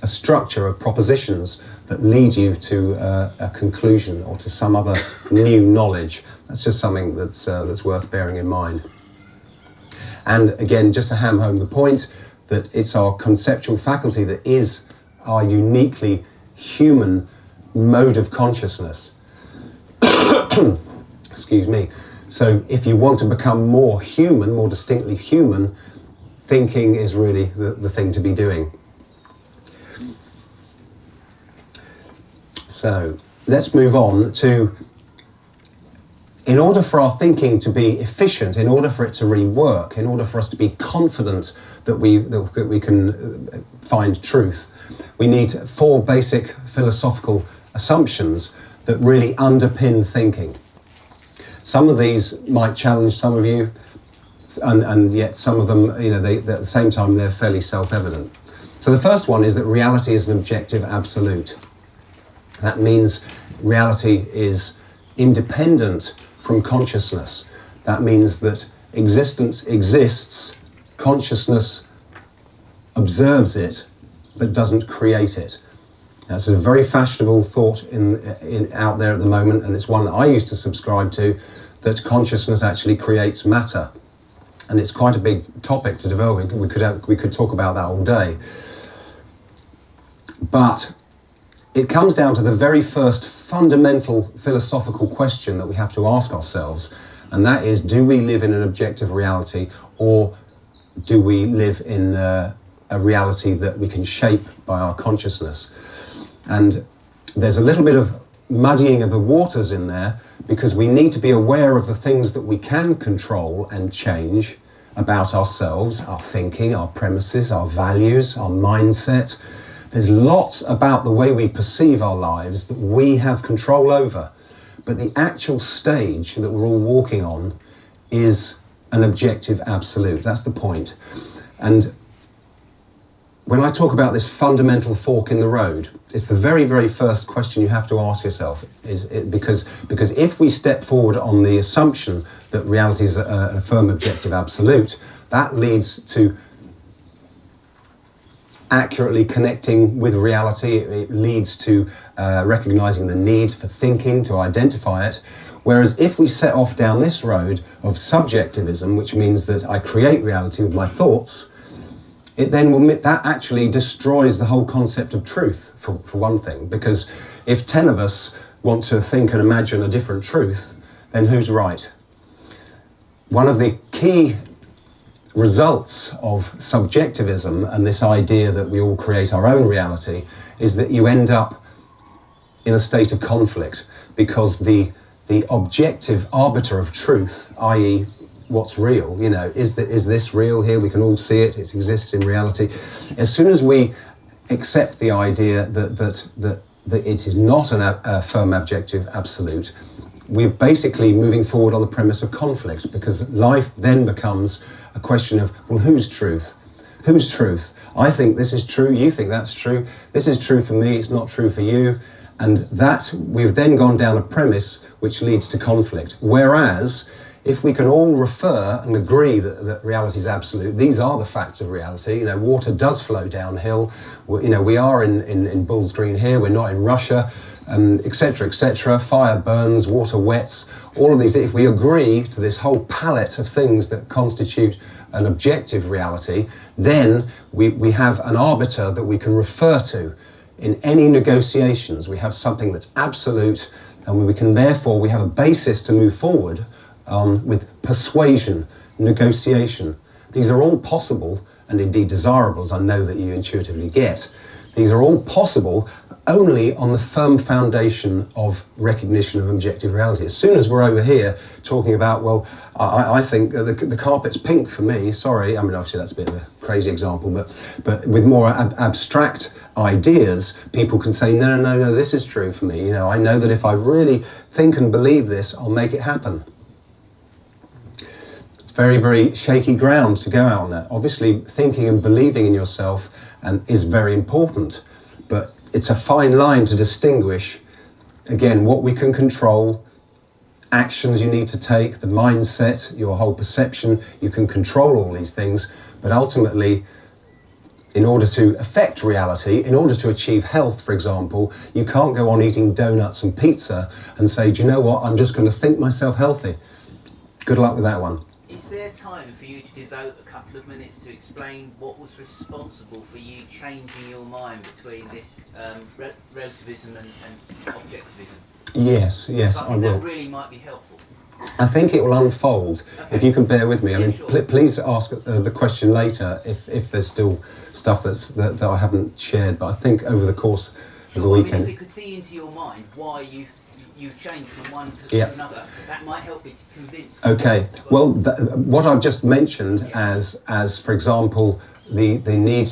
structure of propositions that lead you to a conclusion or to some other new knowledge. That's just something that's worth bearing in mind. And again, just to hammer home the point that it's our conceptual faculty that is our uniquely human mode of consciousness. Excuse me. So if you want to become more human, more distinctly human, thinking is really the thing to be doing. So let's move on to, in order for our thinking to be efficient, in order for it to really work, in order for us to be confident that we can find truth, we need 4 basic philosophical assumptions that really underpin thinking. Some of these might challenge some of you, and yet some of them, you know, at the same time, they're fairly self-evident. So the first one is that reality is an objective absolute. That means reality is independent from consciousness. That means that existence exists, consciousness observes it, but doesn't create it. That's a very fashionable thought out there at the moment, and it's one that I used to subscribe to, that consciousness actually creates matter. And it's quite a big topic to develop. We could talk about that all day. But it comes down to the very first fundamental philosophical question that we have to ask ourselves, and that is, do we live in an objective reality, or do we live in a reality that we can shape by our consciousness? And there's a little bit of muddying of the waters in there, because we need to be aware of the things that we can control and change about ourselves, our thinking, our premises, our values, our mindset. There's lots about the way we perceive our lives that we have control over. But the actual stage that we're all walking on is an objective absolute. That's the point. And when I talk about this fundamental fork in the road, it's the very, very first question you have to ask yourself, because if we step forward on the assumption that reality is a firm objective absolute, that leads to accurately connecting with reality. It leads to recognizing the need for thinking to identify it. Whereas if we set off down this road of subjectivism, which means that I create reality with my thoughts, it then that actually destroys the whole concept of truth, for one thing. Because if 10 of us want to think and imagine a different truth, then who's right? One of the key results of subjectivism and this idea that we all create our own reality is that you end up in a state of conflict, because the objective arbiter of truth, i.e. what's real, you know, is this real here? We can all see it, it exists in reality. As soon as we accept the idea that it is not a firm objective absolute, we're basically moving forward on the premise of conflict, because life then becomes a question of, well, whose truth? Whose truth? I think this is true, you think that's true, this is true for me, it's not true for you. And that, we've then gone down a premise which leads to conflict. Whereas, if we can all refer and agree that reality is absolute, these are the facts of reality. You know, water does flow downhill. You know, we are in Bull's Green here. We're not in Russia, etc., etc. Fire burns, water wets. All of these. If we agree to this whole palette of things that constitute an objective reality, then we have an arbiter that we can refer to in any negotiations. We have something that's absolute, and we have a basis to move forward with persuasion, negotiation. These are all possible, and indeed desirable, as I know that you intuitively get. These are all possible only on the firm foundation of recognition of objective reality. As soon as we're over here talking about, well, I think the carpet's pink for me, sorry, I mean, obviously that's a bit of a crazy example, but with more abstract ideas, people can say, no, this is true for me. You know, I know that if I really think and believe this, I'll make it happen. Very, very shaky ground to go out on that. Obviously, thinking and believing in yourself is very important, but it's a fine line to distinguish, again, what we can control, actions you need to take, the mindset, your whole perception. You can control all these things, but ultimately, in order to affect reality, in order to achieve health, for example, you can't go on eating donuts and pizza and say, do you know what, I'm just going to think myself healthy. Good luck with that one. Is there time for you to devote a couple of minutes to explain what was responsible for you changing your mind between this relativism and objectivism? Yes, I think will. that really might be helpful. I think it will unfold, if you can bear with me. I mean, sure. please ask the question later if there's still stuff that I haven't shared, but I think over the course of the I mean, weekend. if we could see into your mind why you've changed from one to Yeah. another, that might help me to convince. Okay, well, what I've just mentioned as for example, the need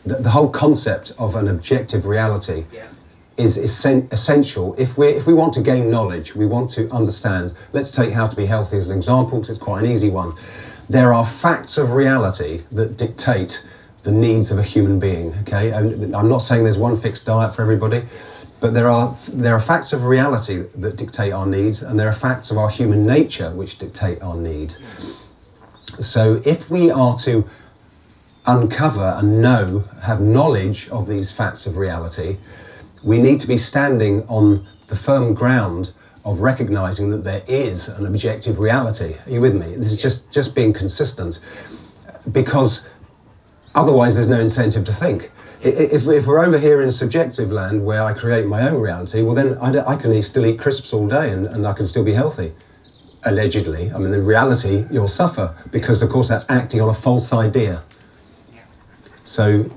the whole concept of an objective reality Yeah. is essential. If we want to gain knowledge, we want to understand. Let's take how to be healthy as an example, because it's quite an easy one. There are facts of reality that dictate the needs of a human being. Okay, and I'm not saying there's one fixed diet for everybody, but there are facts of reality that dictate our needs, and there are facts of our human nature which dictate our need. So if we are to uncover and have knowledge of these facts of reality, we need to be standing on the firm ground of recognizing that there is an objective reality. Are you with me? This is just being consistent, because otherwise there's no incentive to think. If we're over here in subjective land where I create my own reality, well then I can still eat crisps all day and I can still be healthy. Allegedly. I mean, in reality, you'll suffer, because of course that's acting on a false idea. So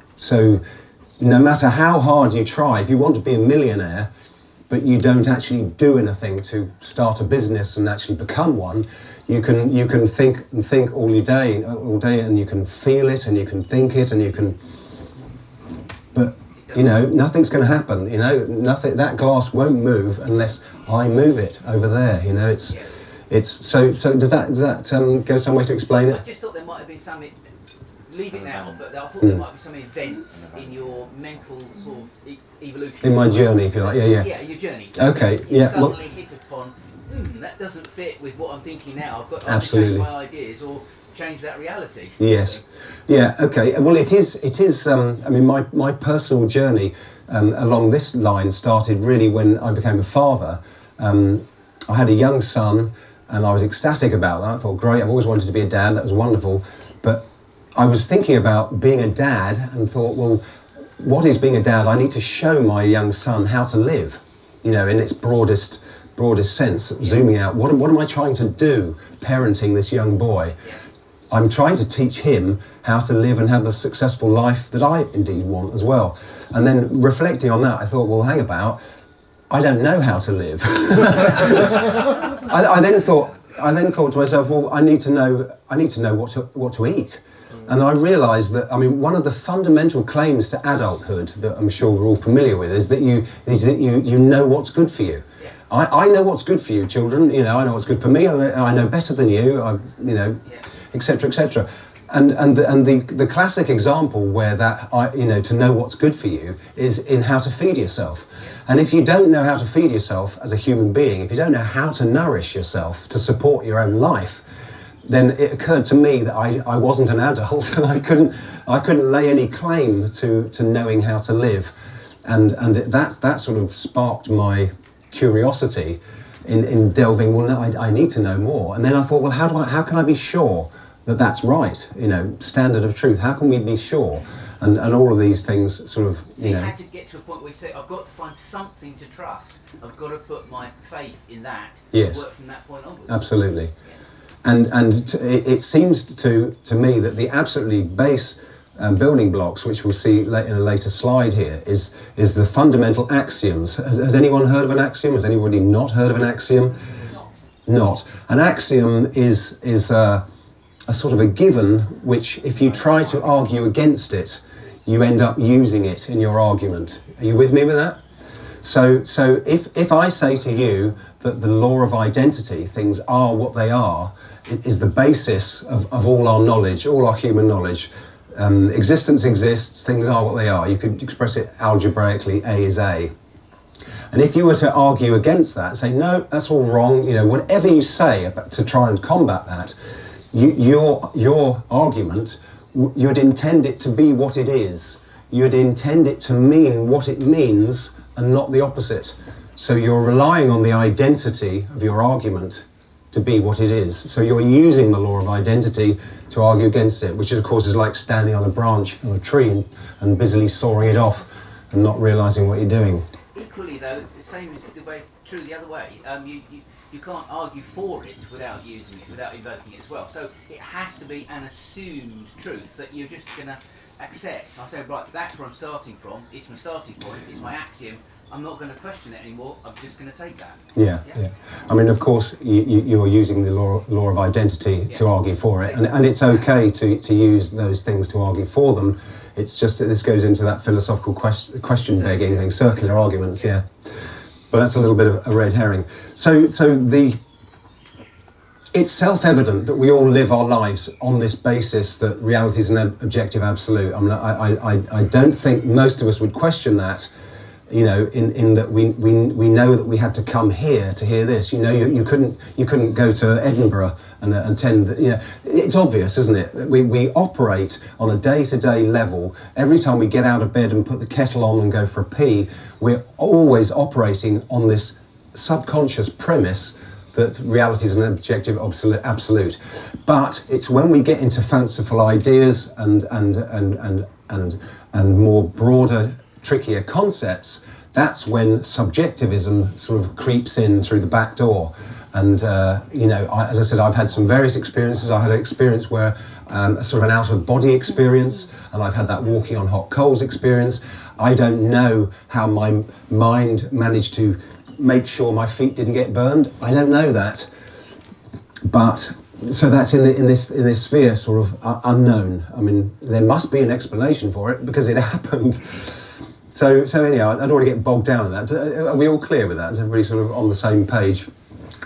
no matter how hard you try, if you want to be a millionaire, but you don't actually do anything to start a business and actually become one, you can think and think all day, and you can feel it and you can think it and you can, but nothing's going to happen. Nothing. That glass won't move unless I move it over there. It's so. Does that go some way to explain it? I just thought there might have been some. Leave it now, but I thought there might be some events in your mental sort of evolution. In my journey, if you like. Yeah. Yeah, your journey. Okay. You Yeah. suddenly hit upon that doesn't fit with what I'm thinking now. I've got to Absolutely. change my ideas or change that reality. Yes. Yeah. Okay. Well, it is. I mean, my personal journey along this line started really when I became a father. I had a young son, and I was ecstatic about that. I thought, great. I've always wanted to be a dad. That was wonderful. But I was thinking about being a dad and thought, well, what is being a dad? I need to show my young son how to live, in its broadest sense, zooming out. What am I trying to do parenting this young boy? I'm trying to teach him how to live and have the successful life that I indeed want as well. And then reflecting on that, I thought, well, hang about, I don't know how to live. I then thought to myself, well, I need to know what to eat. And I realised that, I mean, one of the fundamental claims to adulthood that I'm sure we're all familiar with is that you know what's good for you. I know what's good for you, children. I know what's good for me. I know better than you. Etc. etc. And the classic example where that to know what's good for you is in how to feed yourself. And if you don't know how to feed yourself as a human being, if you don't know how to nourish yourself to support your own life, then it occurred to me that I wasn't an adult and I couldn't lay any claim to knowing how to live, and that sort of sparked my curiosity in delving. Well, no, I need to know more. And then I thought, well, how can I be sure that that's right? Standard of truth. How can we be sure? And all of these things sort of So you had to get to a point where you say, I've got to find something to trust. I've got to put my faith in that. Yes. And work from that point onwards. Absolutely. Yeah. And it seems to me that the absolutely base building blocks, which we'll see in a later slide here, is the fundamental axioms. Has anyone heard of an axiom? Has anybody not heard of an axiom? Not. An axiom is a sort of a given, which if you try to argue against it, you end up using it in your argument. Are you with me with that? So if I say to you that the law of identity, things are what they are, is the basis of all our knowledge, all our human knowledge. Existence exists, things are what they are. You could express it algebraically, A is A. And if you were to argue against that, say, no, that's all wrong, whatever you say to try and combat that, your argument, you'd intend it to be what it is. You'd intend it to mean what it means and not the opposite. So you're relying on the identity of your argument to be what it is. So you're using the law of identity to argue against it, which of course is like standing on a branch of a tree and busily sawing it off and not realising what you're doing. equally though, the same is the way true the other way. You can't argue for it without using it, without invoking it as well. So it has to be an assumed truth that you're just going to accept. I say, right, that's where I'm starting from. It's my starting point. It's my axiom. I'm not going to question it anymore. I'm just going to take that. Yeah. I mean, of course, you're using the law of identity to argue for it, and it's okay to use those things to argue for them. It's just that this goes into that philosophical question begging thing, circular arguments. Yeah. But that's a little bit of a red herring. So it's self-evident that we all live our lives on this basis that reality is an objective absolute. I mean, I don't think most of us would question that. You know, in that we know that we had to come here to hear this. You know, you couldn't go to Edinburgh and attend. You know, it's obvious, isn't it? That we operate on a day-to-day level. Every time we get out of bed and put the kettle on and go for a pee, we're always operating on this subconscious premise that reality is an objective absolute. But it's when we get into fanciful ideas and more broader, trickier concepts, that's when subjectivism sort of creeps in through the back door. And you know, as I said, I've had some various experiences. I had an experience where a sort of an out-of-body experience, and I've had that walking on hot coals experience. I don't know how my mind managed to make sure my feet didn't get burned. I don't know that, but so that's in this sphere sort of unknown. I mean, there must be an explanation for it because it happened. So anyhow, I don't want to get bogged down in that. Are we all clear with that? Is everybody sort of on the same page?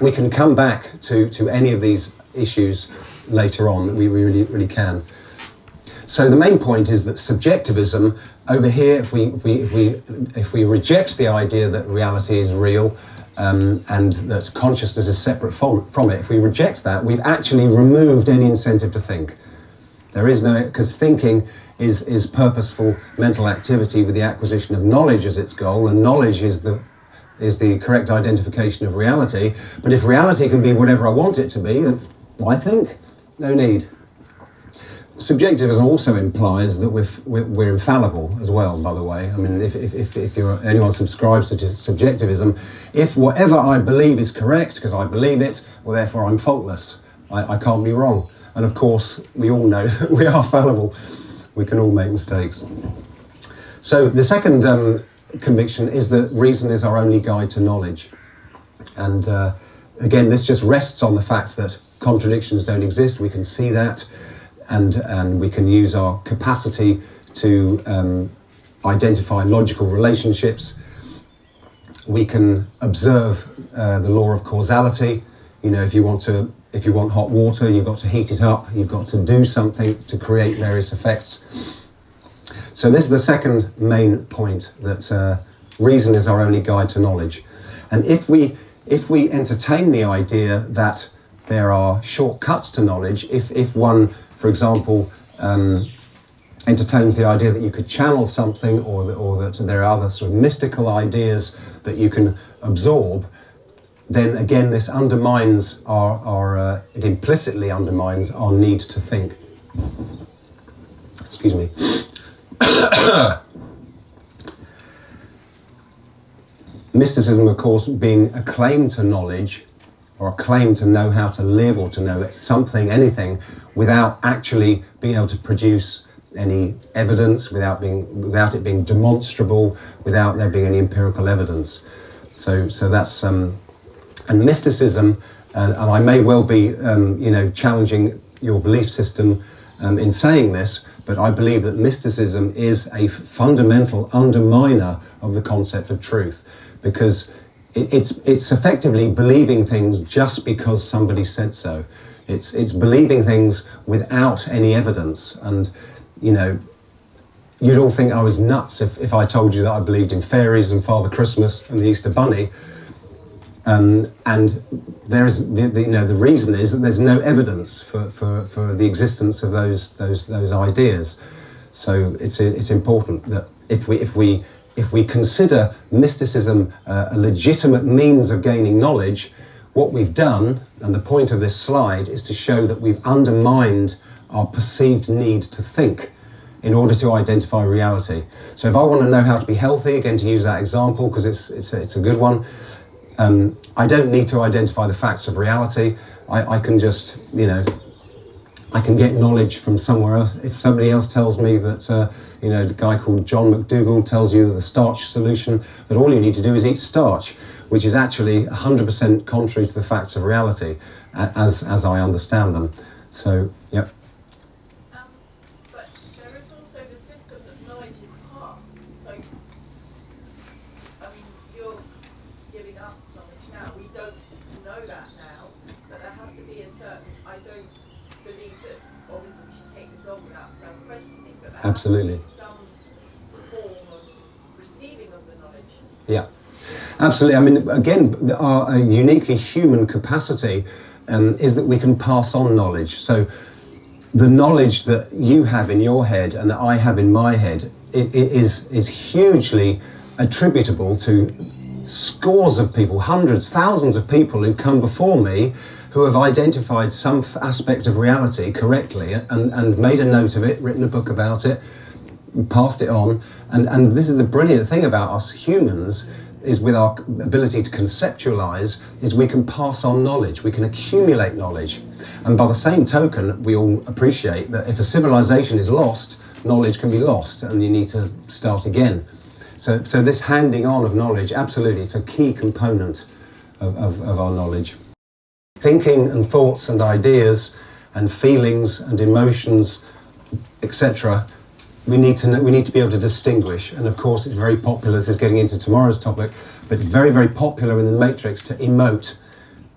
We can come back to any of these issues later on. We really can. So the main point is that subjectivism over here, if we reject the idea that reality is real and that consciousness is separate from it, if we reject that, we've actually removed any incentive to think. There is no, because thinking is purposeful mental activity with the acquisition of knowledge as its goal, and knowledge is the correct identification of reality. But if reality can be whatever I want it to be, then why think? No need. Subjectivism also implies that we're infallible as well, by the way. I mean, if anyone subscribes to subjectivism, if whatever I believe is correct because I believe it, well, therefore I'm faultless. I can't be wrong. And of course, we all know that we are fallible. We can all make mistakes. So the second conviction is that reason is our only guide to knowledge. And again, this just rests on the fact that contradictions don't exist. We can see that, and we can use our capacity to identify logical relationships. We can observe the law of causality. You know, if you want hot water, you've got to heat it up. You've got to do something to create various effects. So this is the second main point, that reason is our only guide to knowledge. And if we entertain the idea that there are shortcuts to knowledge, if one, for example, entertains the idea that you could channel something, or that there are other sort of mystical ideas that you can absorb, then again this undermines it implicitly undermines our need to think. Excuse me. Mysticism, of course, being a claim to knowledge, or a claim to know how to live, or to know something, anything, without actually being able to produce any evidence, without it being demonstrable, without there being any empirical evidence. So that's and mysticism, and I may well be challenging your belief system in saying this, but I believe that mysticism is a fundamental underminer of the concept of truth, because it's effectively believing things just because somebody said so. It's believing things without any evidence. And you'd all think I was nuts if I told you that I believed in fairies and Father Christmas and the Easter Bunny. And there is the reason is that there's no evidence for the existence of those ideas. So it's important that if we consider mysticism a legitimate means of gaining knowledge, what we've done, and the point of this slide, is to show that we've undermined our perceived need to think. in order to identify reality. So if I want to know how to be healthy, again to use that example because it's a good one, I don't need to identify the facts of reality. I can just, I can get knowledge from somewhere else. If somebody else tells me that, the guy called John McDougall tells you that the starch solution, that all you need to do is eat starch, which is actually 100% contrary to the facts of reality, as I understand them. So, yep. But there is also the system that knowledge is passed. So, you're giving us knowledge now. We don't know that now, but there has to be a certain, I don't believe that, obviously we should take this on without self-questioning, but there Absolutely. has to be some form of receiving of the knowledge. Yeah, absolutely. I mean, again, our uniquely human capacity is that we can pass on knowledge. So the knowledge that you have in your head and that I have in my head is hugely attributable to scores of people, hundreds, thousands of people who've come before me who have identified some aspect of reality correctly and made a note of it, written a book about it, passed it on. And this is the brilliant thing about us humans, is with our ability to conceptualize, is we can pass on knowledge, we can accumulate knowledge. And by the same token, we all appreciate that if a civilization is lost, knowledge can be lost and you need to start again. So this handing on of knowledge, absolutely, it's a key component of our knowledge. Thinking and thoughts and ideas and feelings and emotions, etc., we need to be able to distinguish. And of course, it's very popular, this is getting into tomorrow's topic, but it's very, very popular in the Matrix to emote.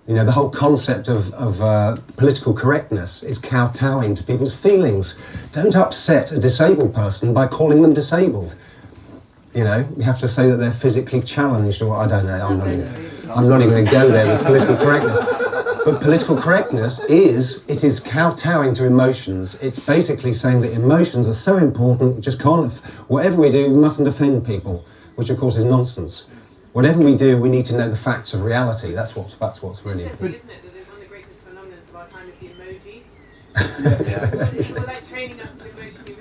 The whole concept of political correctness is kowtowing to people's feelings. Don't upset a disabled person by calling them disabled. You have to say that they're physically challenged, or I don't know, I'm not even going to go there with political correctness. But political correctness is kowtowing to emotions. It's basically saying that emotions are so important, just can't, whatever we do, we mustn't offend people, which of course is nonsense. Whatever we do, we need to know the facts of reality. That's what's really Interesting, important. isn't it, that there's one of the greatest phenomena of our time is the emoji. It's like training us to emotionally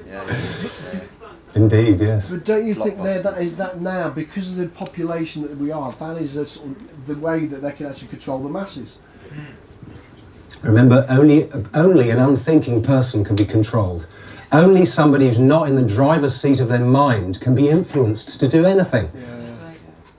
respond. Indeed, yes. But don't you think that now, because of the population that we are, that is the way that they can actually control the masses? Remember, only an unthinking person can be controlled. Only somebody who's not in the driver's seat of their mind can be influenced to do anything.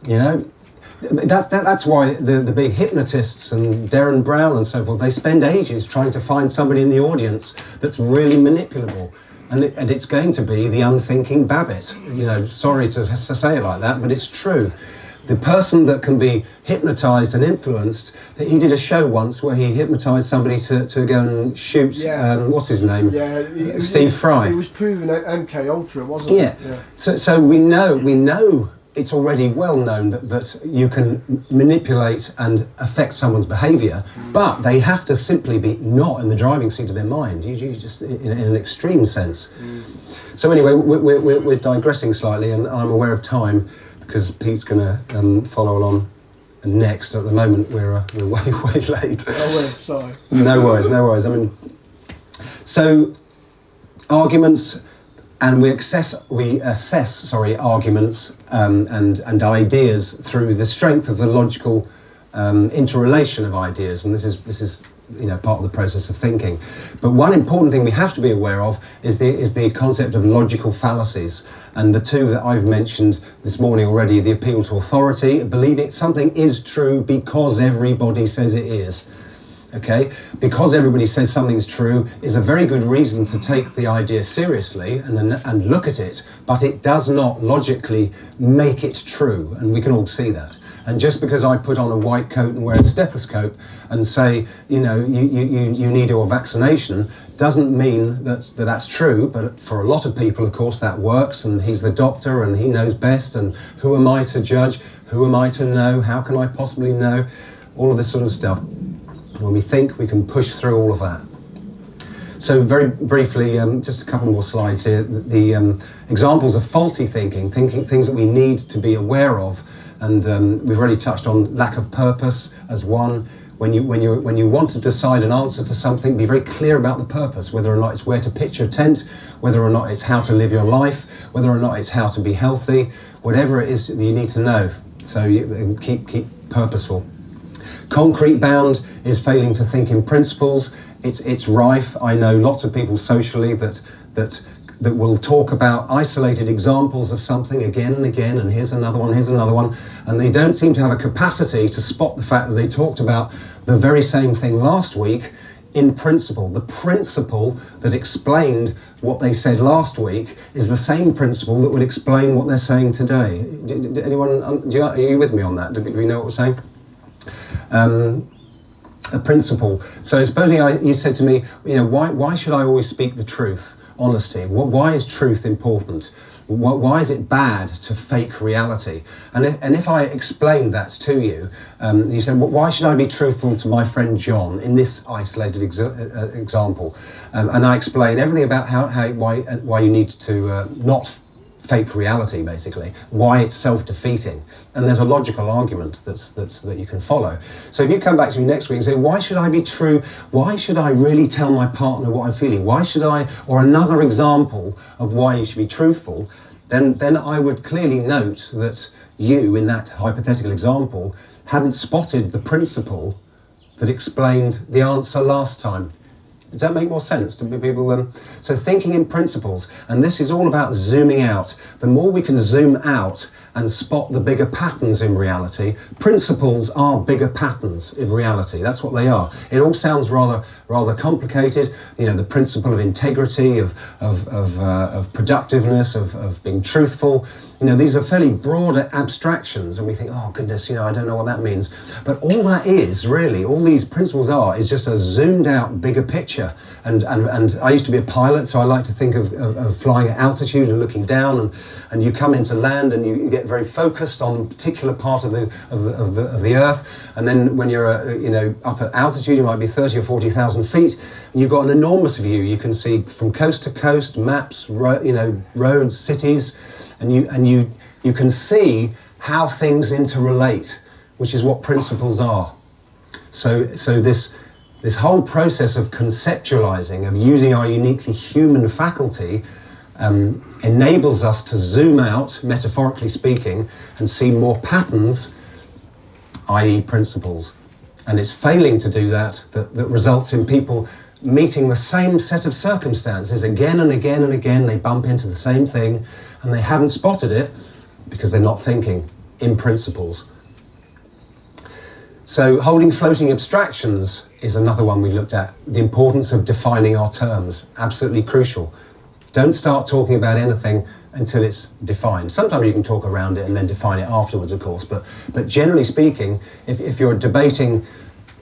That's why the big hypnotists and Darren Brown and so forth, they spend ages trying to find somebody in the audience that's really manipulable. And it's going to be the unthinking Babbitt. Sorry to say it like that, but it's true. The person that can be hypnotised and influenced, he did a show once where he hypnotised somebody to go and shoot, what's his name? Yeah, Steve Fry. It was proven at MK Ultra, wasn't it? Yeah. So we know it's already well known that you can manipulate and affect someone's behaviour, but they have to simply be not in the driving seat of their mind. You just in an extreme sense. So anyway, we're digressing slightly, and I'm aware of time, because Pete's going to follow along next. At the moment, we're way late. Oh, well, sorry. No worries. I mean, so arguments, and we assess arguments and ideas through the strength of the logical interrelation of ideas, and this is part of the process of thinking. But one important thing we have to be aware of is the concept of logical fallacies, and the two that I've mentioned this morning already: the appeal to authority, believing something is true because everybody says it is. Okay, because everybody says something's true is a very good reason to take the idea seriously and look at it, but it does not logically make it true, and we can all see that. And just because I put on a white coat and wear a stethoscope and say, you need your vaccination, doesn't mean that's true. But for a lot of people, of course, that works, and he's the doctor and he knows best, and who am I to judge? Who am I to know? How can I possibly know? All of this sort of stuff. When we think, we can push through all of that. So very briefly, just a couple more slides here. The examples of faulty thinking things that we need to be aware of. And we've already touched on lack of purpose as one. when you want to decide an answer to something, be very clear about the purpose, whether or not it's where to pitch your tent, whether or not it's how to live your life, whether or not it's how to be healthy, whatever it is that you need to know. So you keep purposeful. Concrete bound is failing to think in principles. It's rife. I know lots of people socially that will talk about isolated examples of something again and again, and here's another one, and they don't seem to have a capacity to spot the fact that they talked about the very same thing last week in principle. The principle that explained what they said last week is the same principle that would explain what they're saying today. Are you with me on that? Do we know what we're saying? A principle. So supposing you said to me, why should I always speak the truth? Honesty. Why is truth important? Why is it bad to fake reality? And if I explained that to you, you said, why should I be truthful to my friend John in this isolated example? And I explain everything about why you need to not fake reality, basically, why it's self-defeating, and there's a logical argument that you can follow. So if you come back to me next week and say, why should I be true? Why should I really tell my partner what I'm feeling? Why should I, or another example of why you should be truthful, then I would clearly note that you, in that hypothetical example, hadn't spotted the principle that explained the answer last time. Does that make more sense to people? So thinking in principles, and this is all about zooming out. The more we can zoom out and spot the bigger patterns in reality, principles are bigger patterns in reality. That's what they are. It all sounds rather complicated. The principle of integrity, of productiveness, of being truthful. These are fairly broad abstractions, and we think, oh goodness, I don't know what that means. But all that is really, all these principles is just a zoomed out bigger picture. And I used to be a pilot, so I like to think of flying at altitude and looking down, and you come into land and you get very focused on a particular part of the earth, and then when you're up at altitude, you might be 30 or 40,000 feet, and you've got an enormous view. You can see from coast to coast, maps, roads, cities. And you can see how things interrelate, which is what principles are. So this whole process of conceptualizing, of using our uniquely human faculty, enables us to zoom out, metaphorically speaking, and see more patterns, i.e. principles. And it's failing to do that results in people meeting the same set of circumstances again and again and again. They bump into the same thing, and they haven't spotted it because they're not thinking in principles. So holding floating abstractions is another one we looked at. The importance of defining our terms, absolutely crucial. Don't start talking about anything until it's defined. Sometimes you can talk around it and then define it afterwards, of course, but generally speaking, if you're debating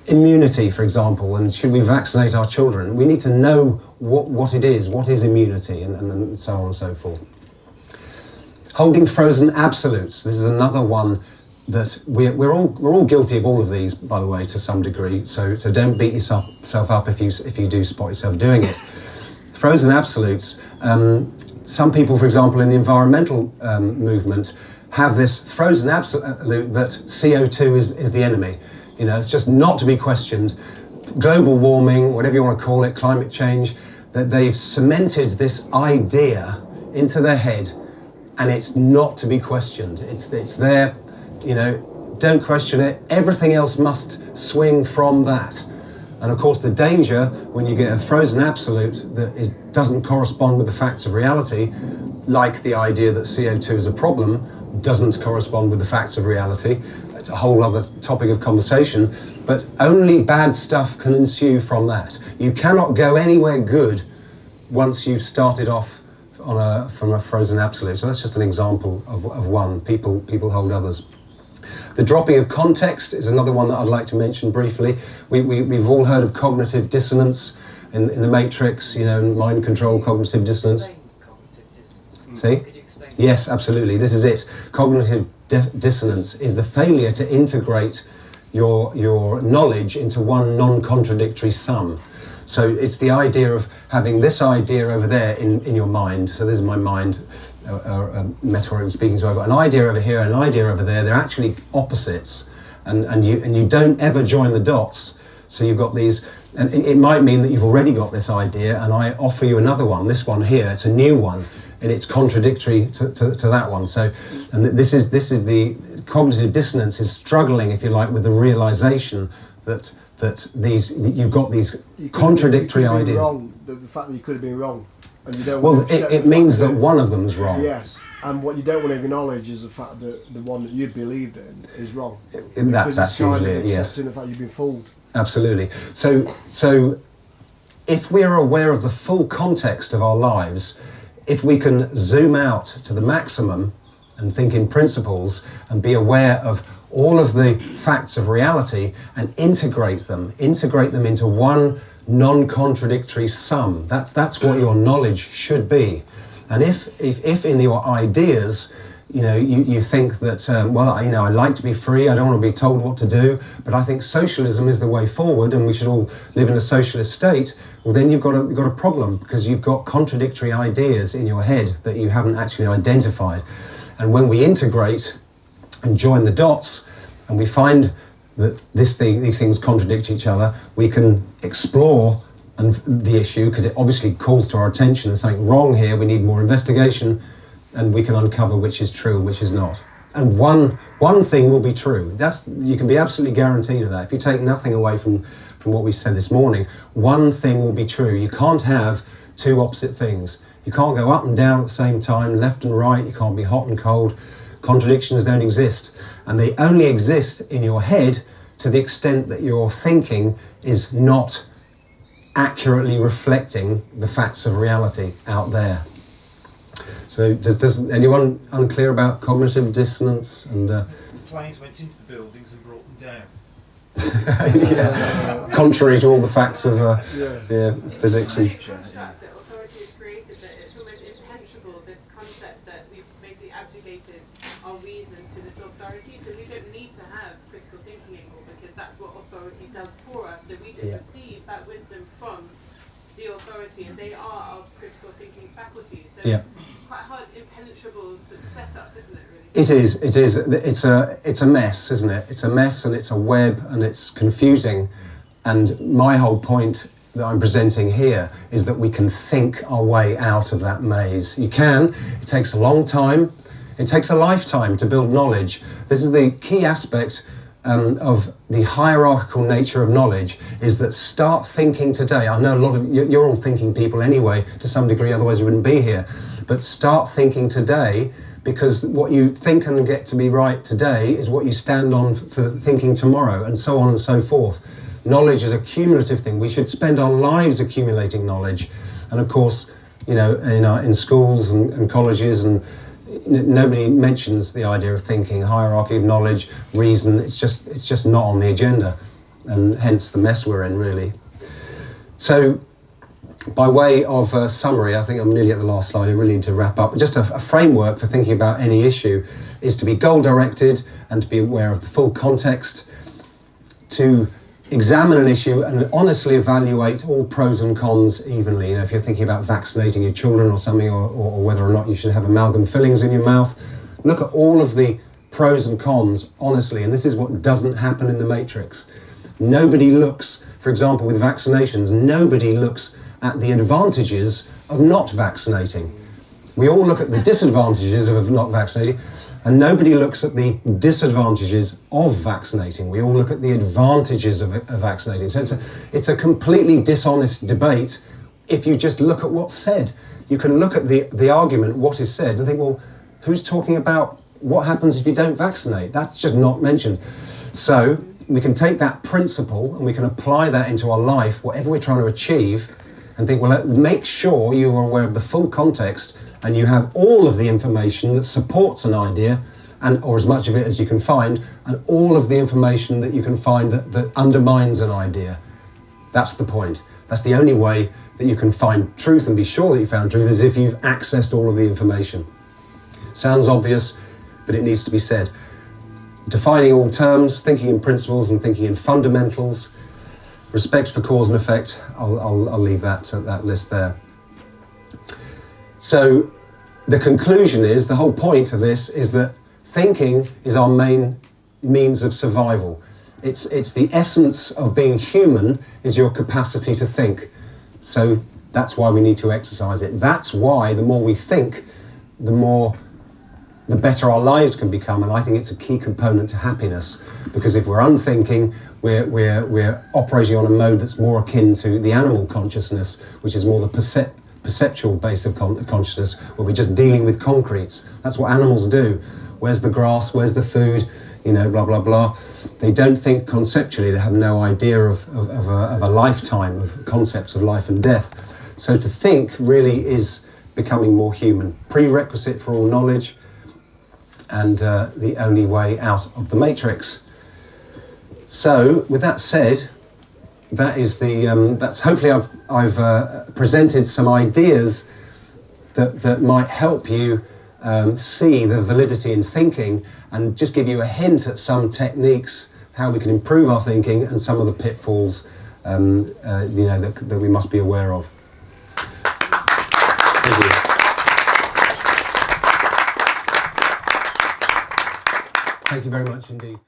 immunity, for example, and should we vaccinate our children, we need to know what it is, what is immunity, and so on and so forth. Holding frozen absolutes. This is another one that we're all guilty of all of these, by the way, to some degree. So don't beat yourself up if you do spot yourself doing it. Frozen absolutes. Some people, for example, in the environmental movement, have this frozen absolute that CO2 is the enemy. It's just not to be questioned. Global warming, whatever you want to call it, climate change, that they've cemented this idea into their head, and it's not to be questioned. It's there, don't question it. Everything else must swing from that. And of course the danger when you get a frozen absolute that doesn't correspond with the facts of reality, like the idea that CO2 is a problem, doesn't correspond with the facts of reality. It's a whole other topic of conversation, but only bad stuff can ensue from that. You cannot go anywhere good once you've started off from a frozen absolute. So that's just an example of one. People hold others. The dropping of context is another one that I'd like to mention briefly. We've all heard of cognitive dissonance in the Matrix, mind control, cognitive dissonance. See? Yes, absolutely. This is it. Cognitive dissonance is the failure to integrate your knowledge into one non-contradictory sum. So it's the idea of having this idea over there in your mind. So this is my mind, metaphorically speaking. So I've got an idea over here and an idea over there. They're actually opposites. and you don't ever join the dots. So you've got these, and it might mean that you've already got this idea, and I offer you another one. This one here, it's a new one, and it's contradictory to that one. So, and this is the cognitive dissonance is struggling, if you like, with the realization that you've got these contradictory ideas. Wrong. The fact that you could have been wrong, and you don't. Well, it means that one of them's wrong. Yes, and what you don't want to acknowledge is the fact that the one that you believed in is wrong. That's usually it. Yes. Accepting the fact you've been fooled. Absolutely. So if we are aware of the full context of our lives, if we can zoom out to the maximum and think in principles and be aware of all of the facts of reality and integrate them into one non-contradictory sum, that's what your knowledge should be. And if in your ideas, you think that, I'd like to be free, I don't want to be told what to do, but I think socialism is the way forward and we should all live in a socialist state, well then you've got a problem, because you've got contradictory ideas in your head that you haven't actually identified. And when we integrate and join the dots and we find that these things contradict each other, we can explore the issue, because it obviously calls to our attention there's something wrong here, we need more investigation, and we can uncover which is true and which is not. And one thing will be true. You can be absolutely guaranteed of that. If you take nothing away from what we said this morning, one thing will be true. You can't have two opposite things. You can't go up and down at the same time, left and right. You can't be hot and cold. Contradictions don't exist. And they only exist in your head to the extent that your thinking is not accurately reflecting the facts of reality out there. So does anyone unclear about cognitive dissonance? And The planes went into the buildings and brought them down. yeah. Contrary to all the facts of physics. And The construct that authority has created, that it's almost impenetrable, this concept that we've basically abjugated our reason to this authority, so we don't need to have critical thinking anymore, because that's what authority does for us. So we just receive that wisdom from the authority, and they are our critical thinking faculties. So it's quite hard, impenetrable sort of setup, isn't it, really? It is. It's a mess, isn't it? It's a mess, and it's a web, and it's confusing. And my whole point that I'm presenting here is that we can think our way out of that maze. You can. It takes a long time. It takes a lifetime to build knowledge. This is the key aspect of the hierarchical nature of knowledge, is that start thinking today. I know a lot of you're all thinking people anyway to some degree, otherwise you wouldn't be here. But start thinking today, because what you think and get to be right today is what you stand on for thinking tomorrow, and so on and so forth. Knowledge is a cumulative thing. We should spend our lives accumulating knowledge. And of course, in schools and colleges, and nobody mentions the idea of thinking, hierarchy of knowledge, reason. It's just not on the agenda, and hence the mess we're in, really. So, by way of summary, I think I'm nearly at the last slide. I really need to wrap up. Just a framework for thinking about any issue is to be goal-directed and to be aware of the full context, to examine an issue and honestly evaluate all pros and cons evenly. If you're thinking about vaccinating your children or something, or whether or not you should have amalgam fillings in your mouth, look at all of the pros and cons honestly. And this is what doesn't happen in the Matrix. Nobody looks, for example, with vaccinations, nobody looks at the advantages of not vaccinating. We all look at the disadvantages of not vaccinating, and nobody looks at the disadvantages of vaccinating. We all look at the advantages of vaccinating. So it's a completely dishonest debate if you just look at what's said. You can look at the argument, what is said, and think, well, who's talking about what happens if you don't vaccinate? That's just not mentioned. So we can take that principle and we can apply that into our life, whatever we're trying to achieve, and think, well, make sure you are aware of the full context and you have all of the information that supports an idea, or as much of it as you can find, and all of the information that you can find that undermines an idea. That's the point. That's the only way that you can find truth and be sure that you found truth, is if you've accessed all of the information. Sounds obvious, but it needs to be said. Defining all terms, thinking in principles and thinking in fundamentals, respect for cause and effect. I'll leave that list there. So the conclusion is, the whole point of this is that thinking is our main means of survival. It's the essence of being human is your capacity to think. So that's why we need to exercise it. That's why the more we think, the better our lives can become. And I think it's a key component to happiness, because if we're unthinking, we're operating on a mode that's more akin to the animal consciousness, which is more the perceptual base of consciousness, where we're just dealing with concretes. That's what animals do. Where's the grass? Where's the food? You know, blah, blah, blah. They don't think conceptually. They have no idea of a lifetime of concepts of life and death. So to think really is becoming more human. Prerequisite for all knowledge, and the only way out of the matrix. So with that said, that is that's hopefully I've presented some ideas that might help you see the validity in thinking, and just give you a hint at some techniques, how we can improve our thinking, and some of the pitfalls that we must be aware of. Thank you. Thank you very much indeed.